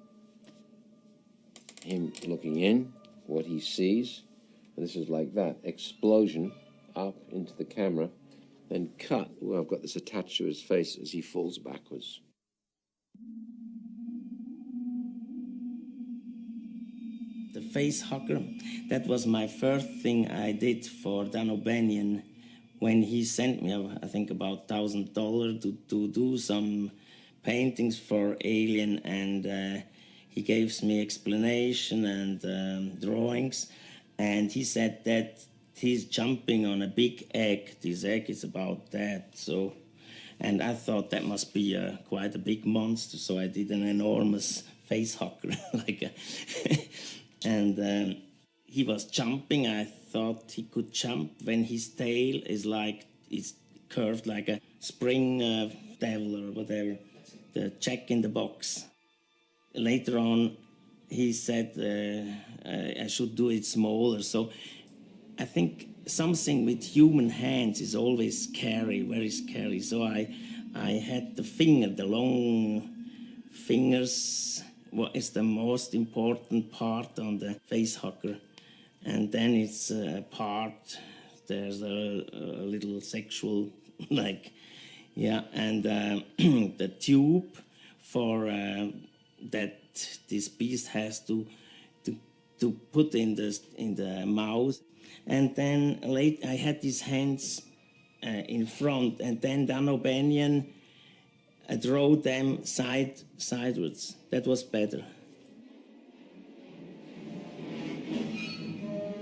him looking in, what he sees, and this is like that, explosion up into the camera, then cut, where I've got this attached to his face as he falls backwards. The face hugger, that was my first thing I did for Dan O'Banion when he sent me, I think, about $1,000 to do some paintings for Alien, and he gives me explanation and drawings, and he said that he's jumping on a big egg. This egg is about that, so, and I thought that must be quite a big monster, so I did an enormous face hugger, and he was jumping. I thought he could jump when his tail is curved like a spring devil or whatever, the Jack in the Box. Later on, he said I should do it smaller. So I think something with human hands is always scary, very scary. So I had the long fingers. What is the most important part on the face hugger? And then it's a part, there's a little sexual, and the tube for that this beast has to put in the mouth. And then I had these hands in front, and then Dan O'Banion draw them sideways. That was better.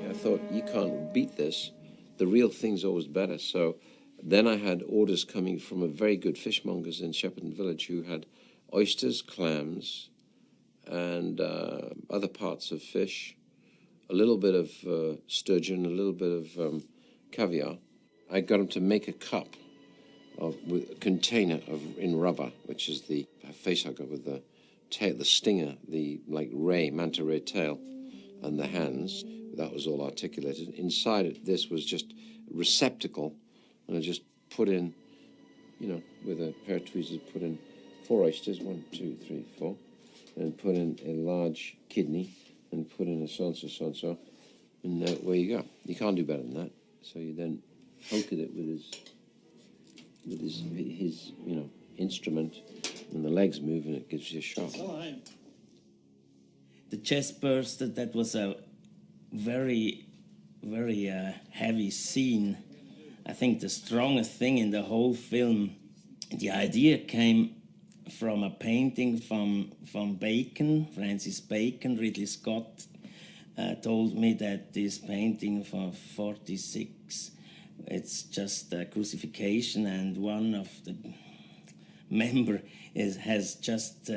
I thought, you can't beat this. The real thing's always better. So then I had orders coming from a very good fishmongers in Shepperton Village who had oysters, clams, and other parts of fish, a little bit of sturgeon, a little bit of caviar. I got them to make a cup with a container in rubber, which is the face hugger with the tail, the stinger, the manta ray tail, and the hands. That was all articulated. Inside it, this was just a receptacle, and I just put in, with a pair of tweezers, put in 4 oysters, 1, 2, 3, 4, and put in a large kidney, and put in a so-and-so, and away you go. You can't do better than that. So you then poke at it with his instrument, and the legs move, and it gives you a shot. The chest burster, that was a very, very heavy scene. I think the strongest thing in the whole film. The idea came from a painting from Bacon, Francis Bacon. Ridley Scott told me that this painting from 46, it's just a crucifixion, and one of the member has just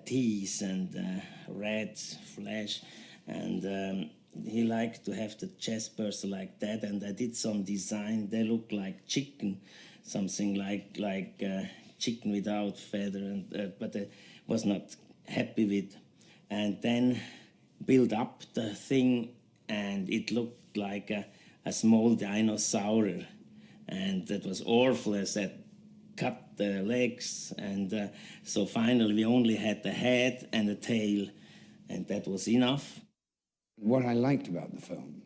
teeth and red flesh, and he liked to have the chest burster like that, and I did some design. They look like chicken, something like chicken without feather, and but I was not happy with. And then build up the thing, and it looked like a small dinosaur, and that was awful. I said, cut the legs, and so finally we only had the head and the tail, and that was enough. What I liked about the film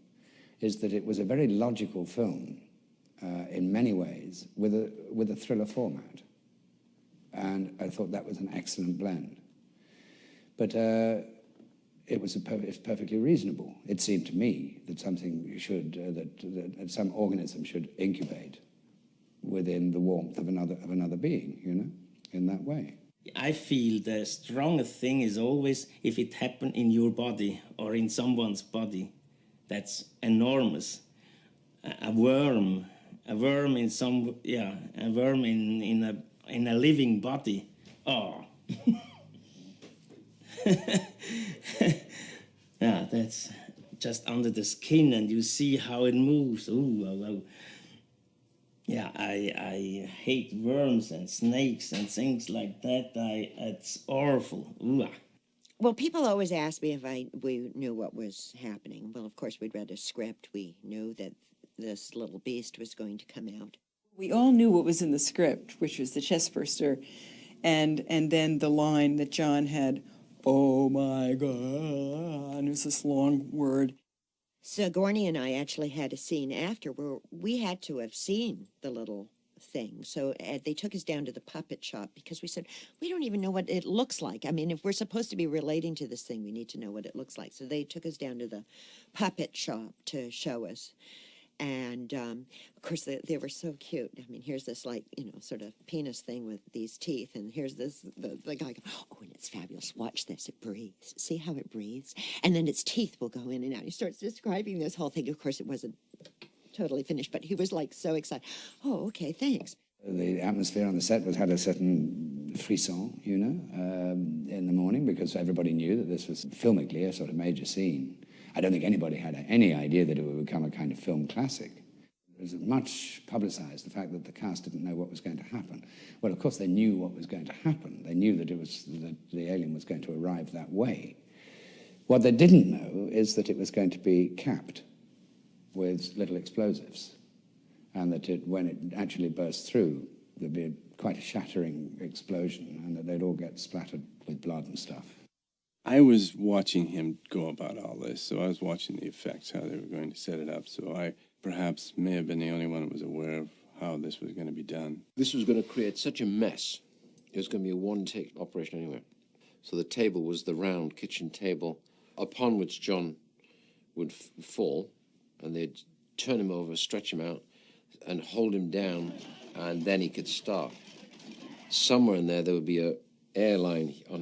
is that it was a very logical film in many ways with a thriller format, and I thought that was an excellent blend. But it's perfectly reasonable. It seemed to me that something should that some organism should incubate within the warmth of another being, in that way. I feel the strongest thing is always if it happened in your body or in someone's body. That's enormous. A worm in some, a worm in a living body. Oh. Yeah, that's just under the skin, and you see how it moves. Ooh. Yeah, I hate worms and snakes and things like that. It's awful. Ooh. Well, people always ask me if we knew what was happening. Well, of course, we'd read a script. We knew that this little beast was going to come out. We all knew what was in the script, which was the chest burster, and then the line that John had, "Oh my God," and it was this long word. Sigourney and I actually had a scene after where we had to have seen the little thing. So they took us down to the puppet shop because we said, we don't even know what it looks like. I mean, if we're supposed to be relating to this thing, we need to know what it looks like. So they took us down to the puppet shop to show us. And, of course, they were so cute. I mean, here's this, like, you know, sort of penis thing with these teeth. And here's this, the guy, oh, and it's fabulous. Watch this. It breathes. See how it breathes? And then its teeth will go in and out. He starts describing this whole thing. Of course, it wasn't totally finished, but he was, like, so excited. Oh, okay, thanks. The atmosphere on the set had a certain frisson, you know, in the morning, because everybody knew that this was filmically a sort of major scene. I don't think anybody had any idea that it would become a kind of film classic. It was much publicized, the fact that the cast didn't know what was going to happen. Well, of course, they knew what was going to happen. They knew that that the alien was going to arrive that way. What they didn't know is that it was going to be capped with little explosives, and that when it actually burst through, there'd be quite a shattering explosion, and that they'd all get splattered with blood and stuff. I was watching him go about all this, so I was watching the effects, how they were going to set it up, so I perhaps may have been the only one that was aware of how this was going to be done. This was going to create such a mess. It was going to be a one-take operation anyway. So the table was the round kitchen table upon which John would fall, and they'd turn him over, stretch him out, and hold him down, and then he could start. Somewhere in there would be a airline on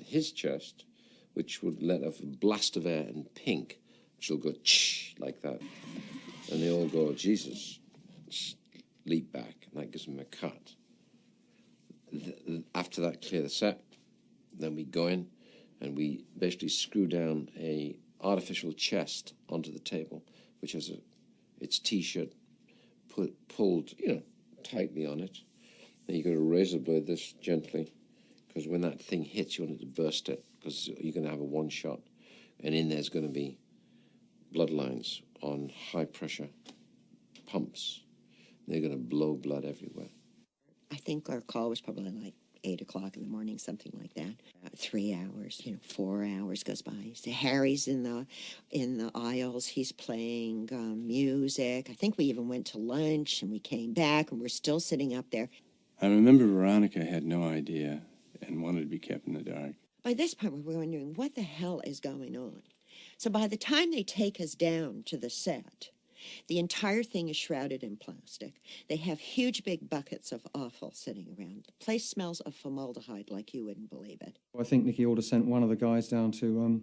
his chest, which would let off a blast of air in pink, which will go ch like that, and they all go, Jesus, leap back, and that gives them a cut. After that, clear the set. Then we go in, and we basically screw down a artificial chest onto the table, which has its T-shirt pulled, you know, tightly on it. Then you got to razor blade this gently, because when that thing hits, you want it to burst it, because you're going to have a one shot, and in there's going to be bloodlines on high pressure pumps. They're going to blow blood everywhere. I think our call was probably like 8 o'clock in the morning, something like that. 3 hours, 4 hours goes by. So Harry's in the aisles. He's playing music. I think we even went to lunch, and we came back, and we're still sitting up there. I remember Veronica had no idea and wanted to be kept in the dark. By this point, we were wondering, what the hell is going on? So by the time they take us down to the set, the entire thing is shrouded in plastic. They have huge big buckets of offal sitting around. The place smells of formaldehyde like you wouldn't believe it. I think Nicky Alder sent one of the guys down to,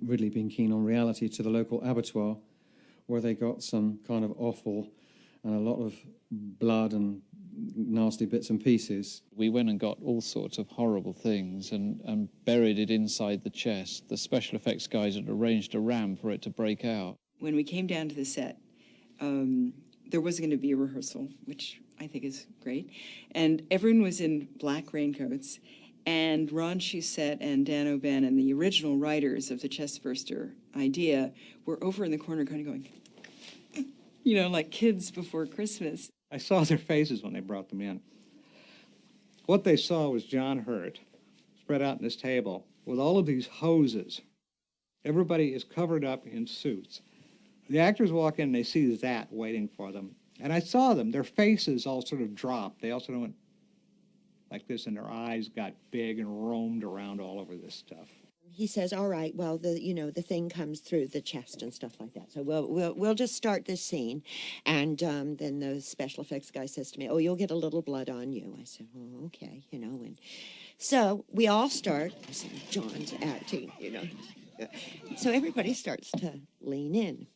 Ridley being keen on reality, to the local abattoir, where they got some kind of offal and a lot of blood and nasty bits and pieces. We went and got all sorts of horrible things and buried it inside the chest. The special effects guys had arranged a ram for it to break out. When we came down to the set, there was going to be a rehearsal, which I think is great. And everyone was in black raincoats. And Ron Shusett and Dan O'Bann and the original writers of the chestburster idea were over in the corner kind of going, like kids before Christmas. I saw their faces when they brought them in. What they saw was John Hurt spread out on this table with all of these hoses. Everybody is covered up in suits. The actors walk in and they see that waiting for them. And I saw them, their faces all sort of dropped. They all sort of went like this, and their eyes got big and roamed around all over this stuff. He says, all right, well, the thing comes through the chest and stuff like that. So we'll just start this scene. And then the special effects guy says to me, oh, you'll get a little blood on you. I said, oh, okay, and so we all start. I said, John's acting, So everybody starts to lean in.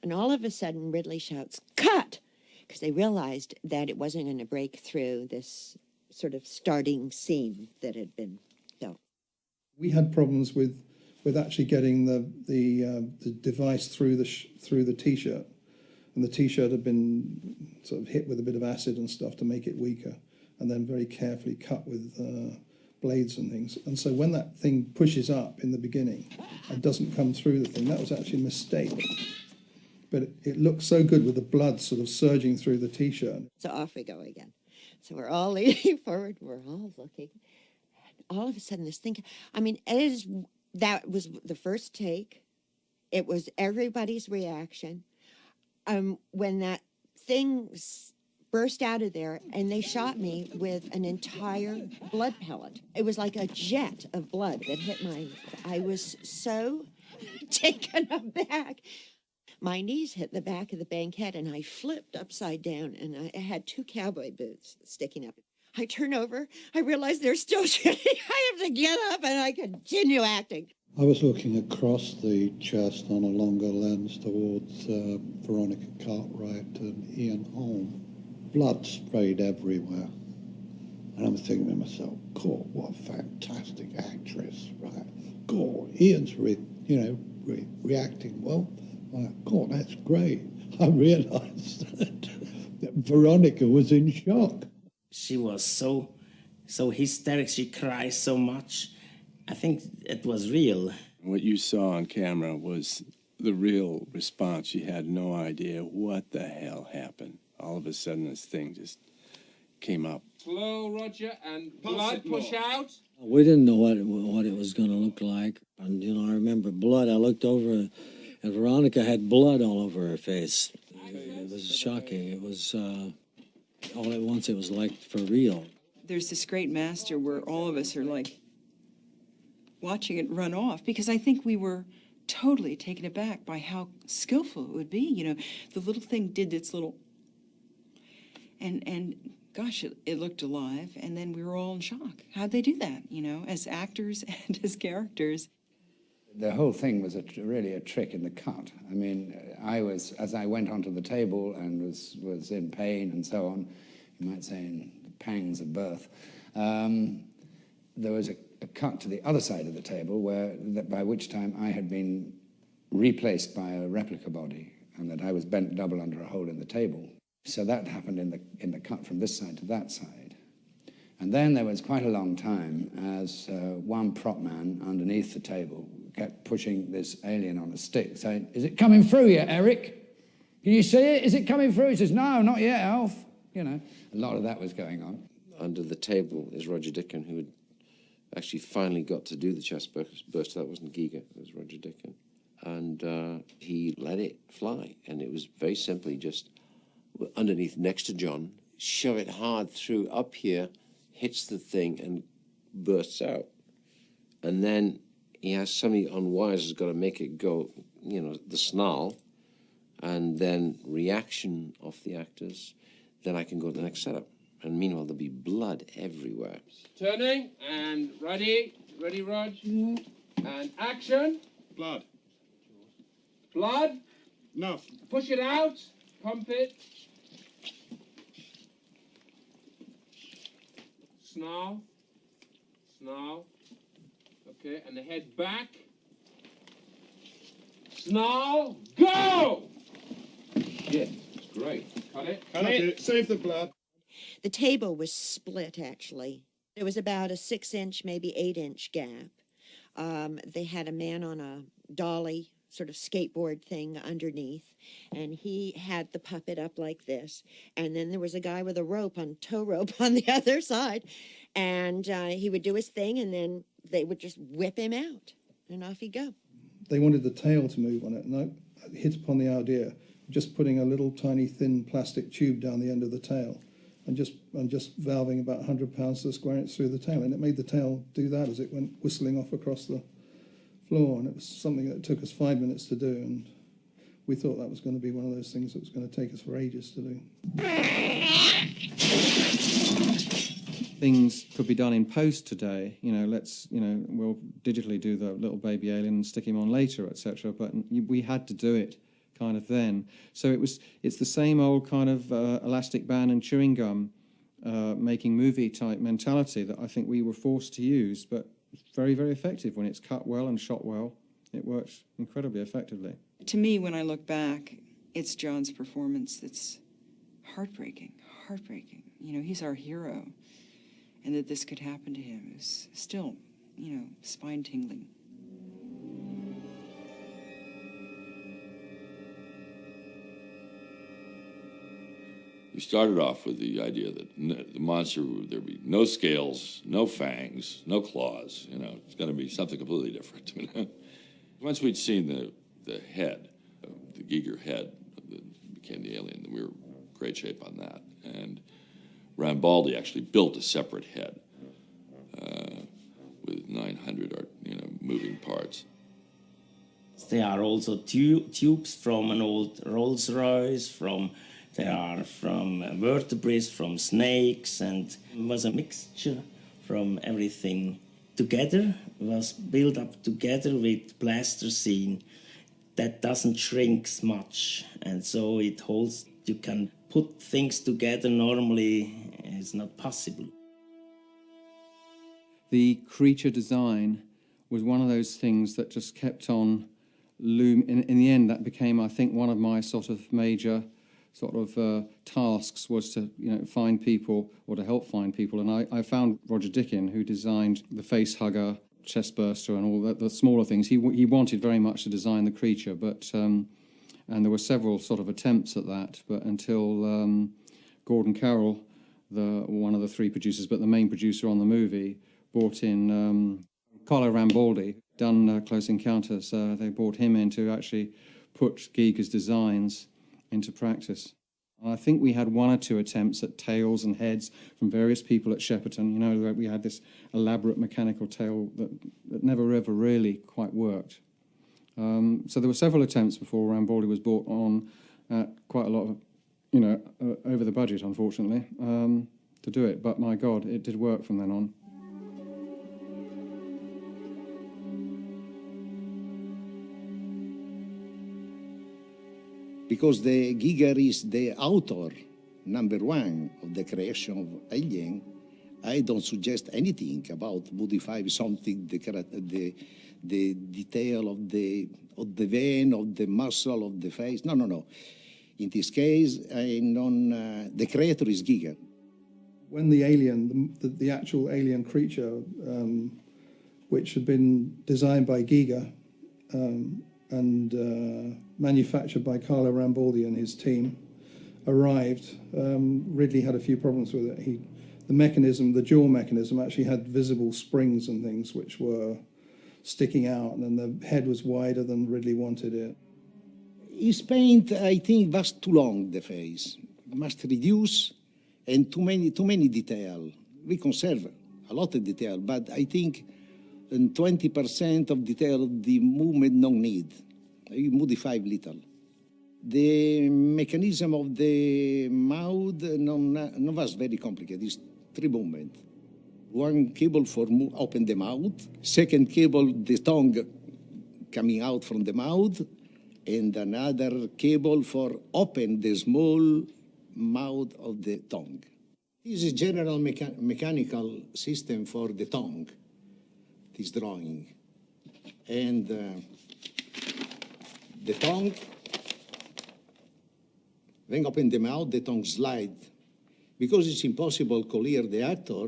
And all of a sudden, Ridley shouts, cut! Because they realized that it wasn't going to break through this sort of starting scene that had been built. We had problems with actually getting the device through the T-shirt, and the T-shirt had been sort of hit with a bit of acid and stuff to make it weaker, and then very carefully cut with blades and things. And so when that thing pushes up in the beginning and doesn't come through the thing, that was actually a mistake, but it looked so good with the blood sort of surging through the T-shirt. So off we go again. So we're all leaning forward, we're all looking. And all of a sudden this thing, I mean, that was the first take. It was everybody's reaction. When that thing burst out of there, and they shot me with an entire blood pellet. It was like a jet of blood that hit I was so taken aback. My knees hit the back of the banquette, and I flipped upside down, and I had 2 cowboy boots sticking up. I turn over, I realize they're still shooting. I have to get up, and I continue acting. I was looking across the chest on a longer lens towards Veronica Cartwright and Ian Holm. Blood sprayed everywhere. And I'm thinking to myself, God, what a fantastic actress, right? God, Ian's reacting well. God, that's great. I realized that Veronica was in shock. She was so hysterical. She cried so much. I think it was real. What you saw on camera was the real response. She had no idea what the hell happened. All of a sudden, this thing just came up. Slow, Roger, and blood push out. We didn't know what it was going to look like. And, I remember blood. I looked over, and Veronica had blood all over her face. It was shocking. It was, all at once, it was like for real. There's this great master where all of us are like watching it run off, because I think we were totally taken aback by how skillful it would be. The little thing did its little, and gosh, it looked alive, and then we were all in shock. How'd they do that, as actors and as characters? The whole thing was really a trick in the cut. I mean, as I went onto the table and was in pain and so on, you might say in the pangs of birth, there was a cut to the other side of the table by which time I had been replaced by a replica body, and that I was bent double under a hole in the table. So that happened in the cut from this side to that side. And then there was quite a long time as one prop man underneath the table kept pushing this alien on a stick, saying, "Is it coming through yet, Eric? Can you see it? Is it coming through?" He says, "No, not yet, Alf." A lot of that was going on. Under the table is Roger Deakins, who had actually finally got to do the chest burst. That wasn't Giga, it was Roger Deakins. And he let it fly. And it was very simply just underneath, next to John, shove it hard through up here, hits the thing and bursts out. And then he has somebody on wires who's got to make it go, the snarl, and then reaction of the actors. Then I can go to the next setup. And meanwhile, there'll be blood everywhere. Turning, and ready, Rog, and action. Blood. Blood. No. Push it out, pump it. Snarl. Okay, and the head back. Snarl, go! Yeah, it's great. Cut it. Cut it. Save the blood. The table was split, actually. It was about a 6-inch, maybe 8-inch gap. They had a man on a dolly, sort of skateboard thing underneath, and he had the puppet up like this. And then there was a guy with a tow rope on the other side, and he would do his thing, and then they would just whip him out, and off he'd go. They wanted the tail to move on it, and I hit upon the idea of just putting a little tiny thin plastic tube down the end of the tail, and just valving about 100 pounds to the square inch through the tail, and it made the tail do that as it went whistling off across the floor. And it was something that took us 5 minutes to do, and we thought that was going to be one of those things that was going to take us for ages to do. Things could be done in post today. We'll digitally do the little baby alien and stick him on later, etc. But we had to do it kind of then. So it's the same old kind of elastic band and chewing gum making movie type mentality that I think we were forced to use, but it's very, very effective when it's cut well and shot well. It works incredibly effectively. To me, when I look back, it's John's performance that's heartbreaking. He's our hero. And that this could happen to him is still, spine-tingling. We started off with the idea that the monster, there'd be no scales, no fangs, no claws. You know, it's going to be something completely different. Once we'd seen the head, the Giger head, became the alien, we were in great shape on that. And Rambaldi actually built a separate head with 900 moving parts. There are also tubes from an old Rolls Royce, there are from vertebrates, from snakes, and it was a mixture from everything together, was built up together with plasticine that doesn't shrink much, and so it holds. You can put things together normally, it's not possible. The creature design was one of those things that just kept on looming. In the end, that became, I think, one of my sort of major tasks was to find people or to help find people. And I found Roger Dickin, who designed the face hugger, chest burster, and all that, the smaller things. He wanted very much to design the creature, but and there were several sort of attempts at that, but until Gordon Carroll, one of the three producers, but the main producer on the movie, brought in Carlo Rambaldi, done Close Encounters. They brought him in to actually put Giger's designs into practice. And I think we had one or two attempts at tails and heads from various people at Shepperton. You know, we had this elaborate mechanical tail that never ever really quite worked. So there were several attempts before Rambaldi was brought on at quite a lot of, over the budget, unfortunately, to do it. But my God, it did work from then on. Because the Giger is the author, number one, of the creation of Alien, I don't suggest anything about modify something, the detail of the vein, of the muscle, of the face. No. In this case, the creator is Giger. When the alien, the actual alien creature, which had been designed by Giger, and manufactured by Carlo Rambaldi and his team, arrived, Ridley had a few problems with it. The mechanism, the jaw mechanism, actually had visible springs and things which were sticking out, and then the head was wider than Ridley wanted it. His paint, I think, was too long, the face. Must reduce, and too many detail. We conserve a lot of detail, but I think 20% of detail the movement no need. You modify little. The mechanism of the mouth no was very complicated. It's three movements. One cable for open the mouth, second cable the tongue coming out from the mouth, and another cable for open the small mouth of the tongue. This is general mechanical system for the tongue. This drawing, and the tongue, when open the mouth, the tongue slide. Because it's impossible to clear the actor,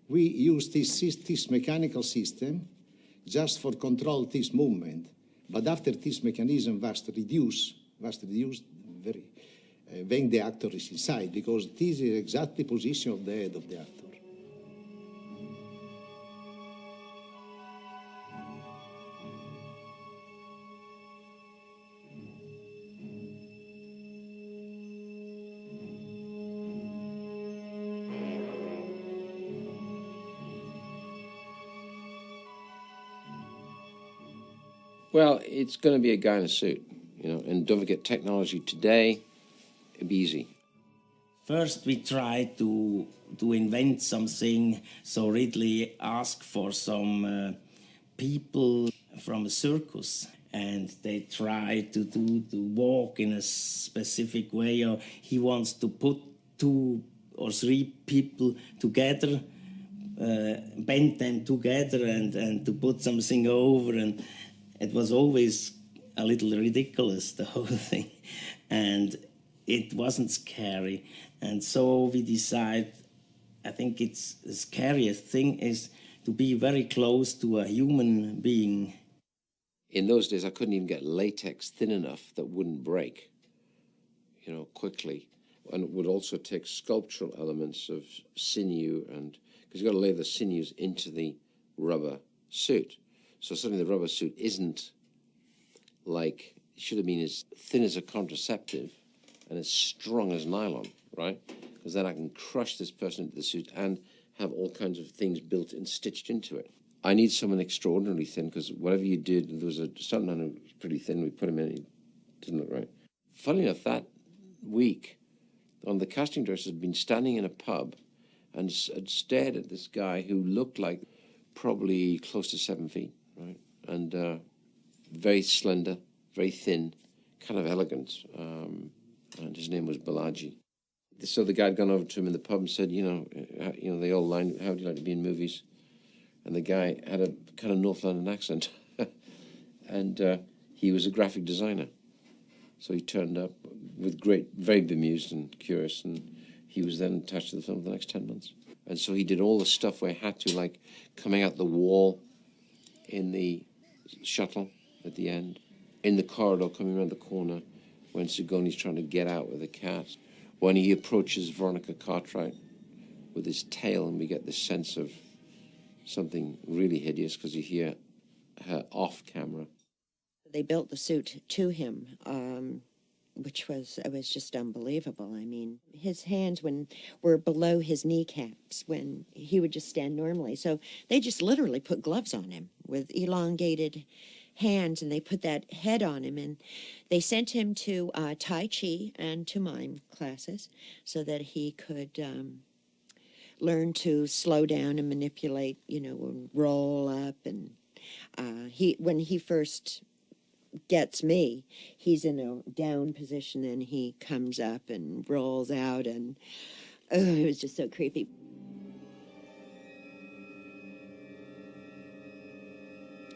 we use this mechanical system just for control this movement. But after this mechanism was reduced very, when the actor is inside, because this is exactly the position of the head of the actor. Well, it's going to be a guy in a suit, and don't forget technology today, it'd be easy. First, we tried to invent something, so Ridley asked for some people from a circus, and they tried to walk in a specific way, or he wants to put 2 or 3 people together, bend them together and to put something over, and it was always a little ridiculous, the whole thing, and it wasn't scary. And so we decided, I think it's the scariest thing is to be very close to a human being. In those days, I couldn't even get latex thin enough that wouldn't break, quickly. and would also take sculptural elements of sinew, and because you've got to lay the sinews into the rubber suit. So suddenly the rubber suit isn't like, it should have been as thin as a contraceptive and as strong as nylon, right? Because then I can crush this person into the suit and have all kinds of things built and stitched into it. I need someone extraordinarily thin, because whatever you did, there was a stuntman who was pretty thin, we put him in, he didn't look right. Funny enough, that week, the casting director had been standing in a pub and had stared at this guy who looked like probably close to 7 feet, right? And very slender, very thin, kind of elegant, and his name was Balaji. So the guy had gone over to him in the pub and said, they all lined, how would you like to be in movies? And the guy had a kind of North London accent. And he was a graphic designer. So he turned up with very bemused and curious, and he was then attached to the film for the next 10 months. And so he did all the stuff where he had to, like coming out the wall in the shuttle at the end, in the corridor coming around the corner when Sigoni's trying to get out with the cat, when he approaches Veronica Cartwright with his tail, and we get this sense of something really hideous because you hear her off camera. They built the suit to him, which was just unbelievable. I mean, his hands were below his kneecaps when he would just stand normally. So they just literally put gloves on him with elongated hands, and they put that head on him, and they sent him to Tai Chi and to mime classes so that he could learn to slow down and manipulate, and roll up. And when he first gets me, he's in a down position, and he comes up and rolls out, and it was just so creepy.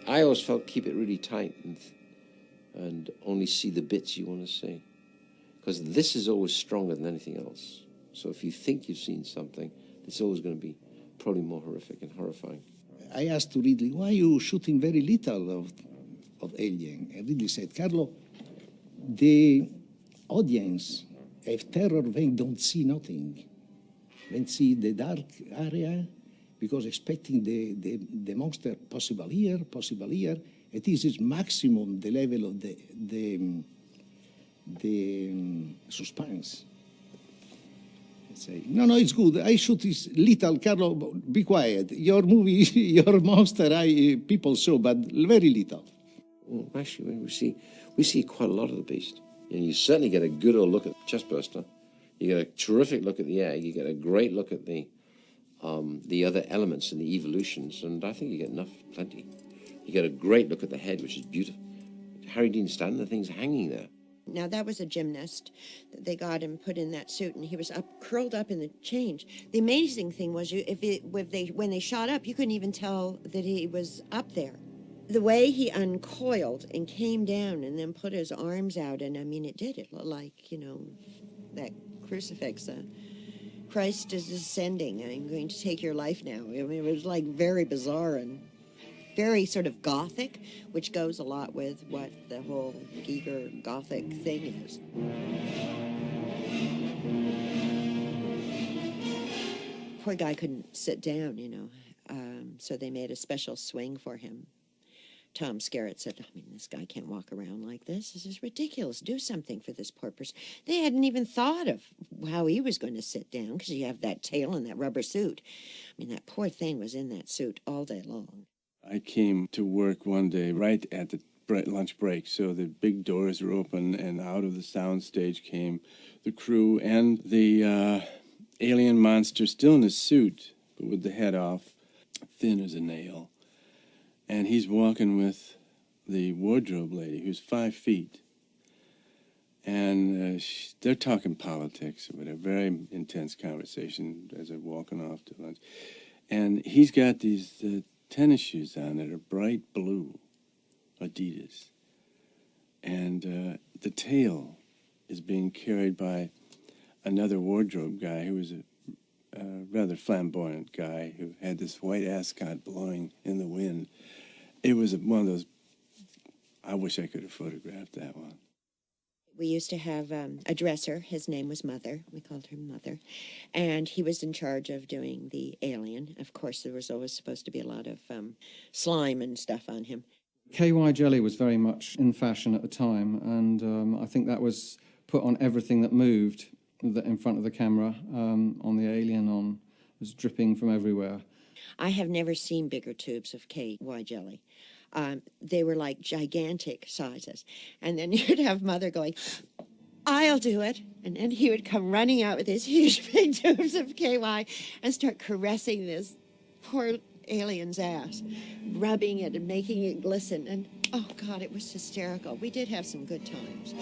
I always felt keep it really tight and only see the bits you want to see, because this is always stronger than anything else. So if you think you've seen something, it's always going to be probably more horrific and horrifying. I asked to Ridley, why are you shooting very little of Alien? And Ridley said, Carlo, the audience have terror when don't see nothing. When see the dark area, because expecting the monster possible here, and this is maximum the level of the suspense. Say, no, it's good. I shoot this little, Carlo, be quiet. Your movie, your monster, people saw, but very little. Well, actually, we see quite a lot of the beast. And you certainly get a good old look at the chestburster. You get a terrific look at the egg. You get a great look at the other elements and the evolutions. And I think you get plenty. You get a great look at the head, which is beautiful. Harry Dean Stanton, the thing's hanging there. Now, that was a gymnast that they got and put in that suit, and he was curled up in the change. The amazing thing was, when they shot up, you couldn't even tell that he was up there. The way he uncoiled and came down and then put his arms out, and I mean, it looked like, that crucifix. Christ is ascending. I'm going to take your life now. I mean, it was like very bizarre and very sort of gothic, which goes a lot with what the whole Giger gothic thing is. Poor guy couldn't sit down, so they made a special swing for him. Tom Skerritt said, I mean, this guy can't walk around like this. This is ridiculous. Do something for this poor person. They hadn't even thought of how he was going to sit down, because you have that tail and that rubber suit. I mean, that poor thing was in that suit all day long. I came to work one day right at the lunch break, so the big doors were open, and out of the sound stage came the crew and the alien monster, still in his suit, but with the head off, thin as a nail. And he's walking with the wardrobe lady, who's 5 feet. And they're talking politics, but a very intense conversation as they're walking off to lunch. And he's got these tennis shoes on that are bright blue, Adidas. And the tail is being carried by another wardrobe guy who was a rather flamboyant guy who had this white ascot blowing in the wind. It was one of those, I wish I could have photographed that one. We used to have a dresser. His name was Mother. We called her Mother. And he was in charge of doing the alien. Of course, there was always supposed to be a lot of slime and stuff on him. KY jelly was very much in fashion at the time, and I think that was put on everything that moved in front of the camera, on the alien, was dripping from everywhere. I have never seen bigger tubes of KY jelly. They were like gigantic sizes. And then you'd have Mother going, I'll do it. And then he would come running out with his huge big tubes of KY and start caressing this poor alien's ass, rubbing it and making it glisten. And, oh, God, it was hysterical. We did have some good times.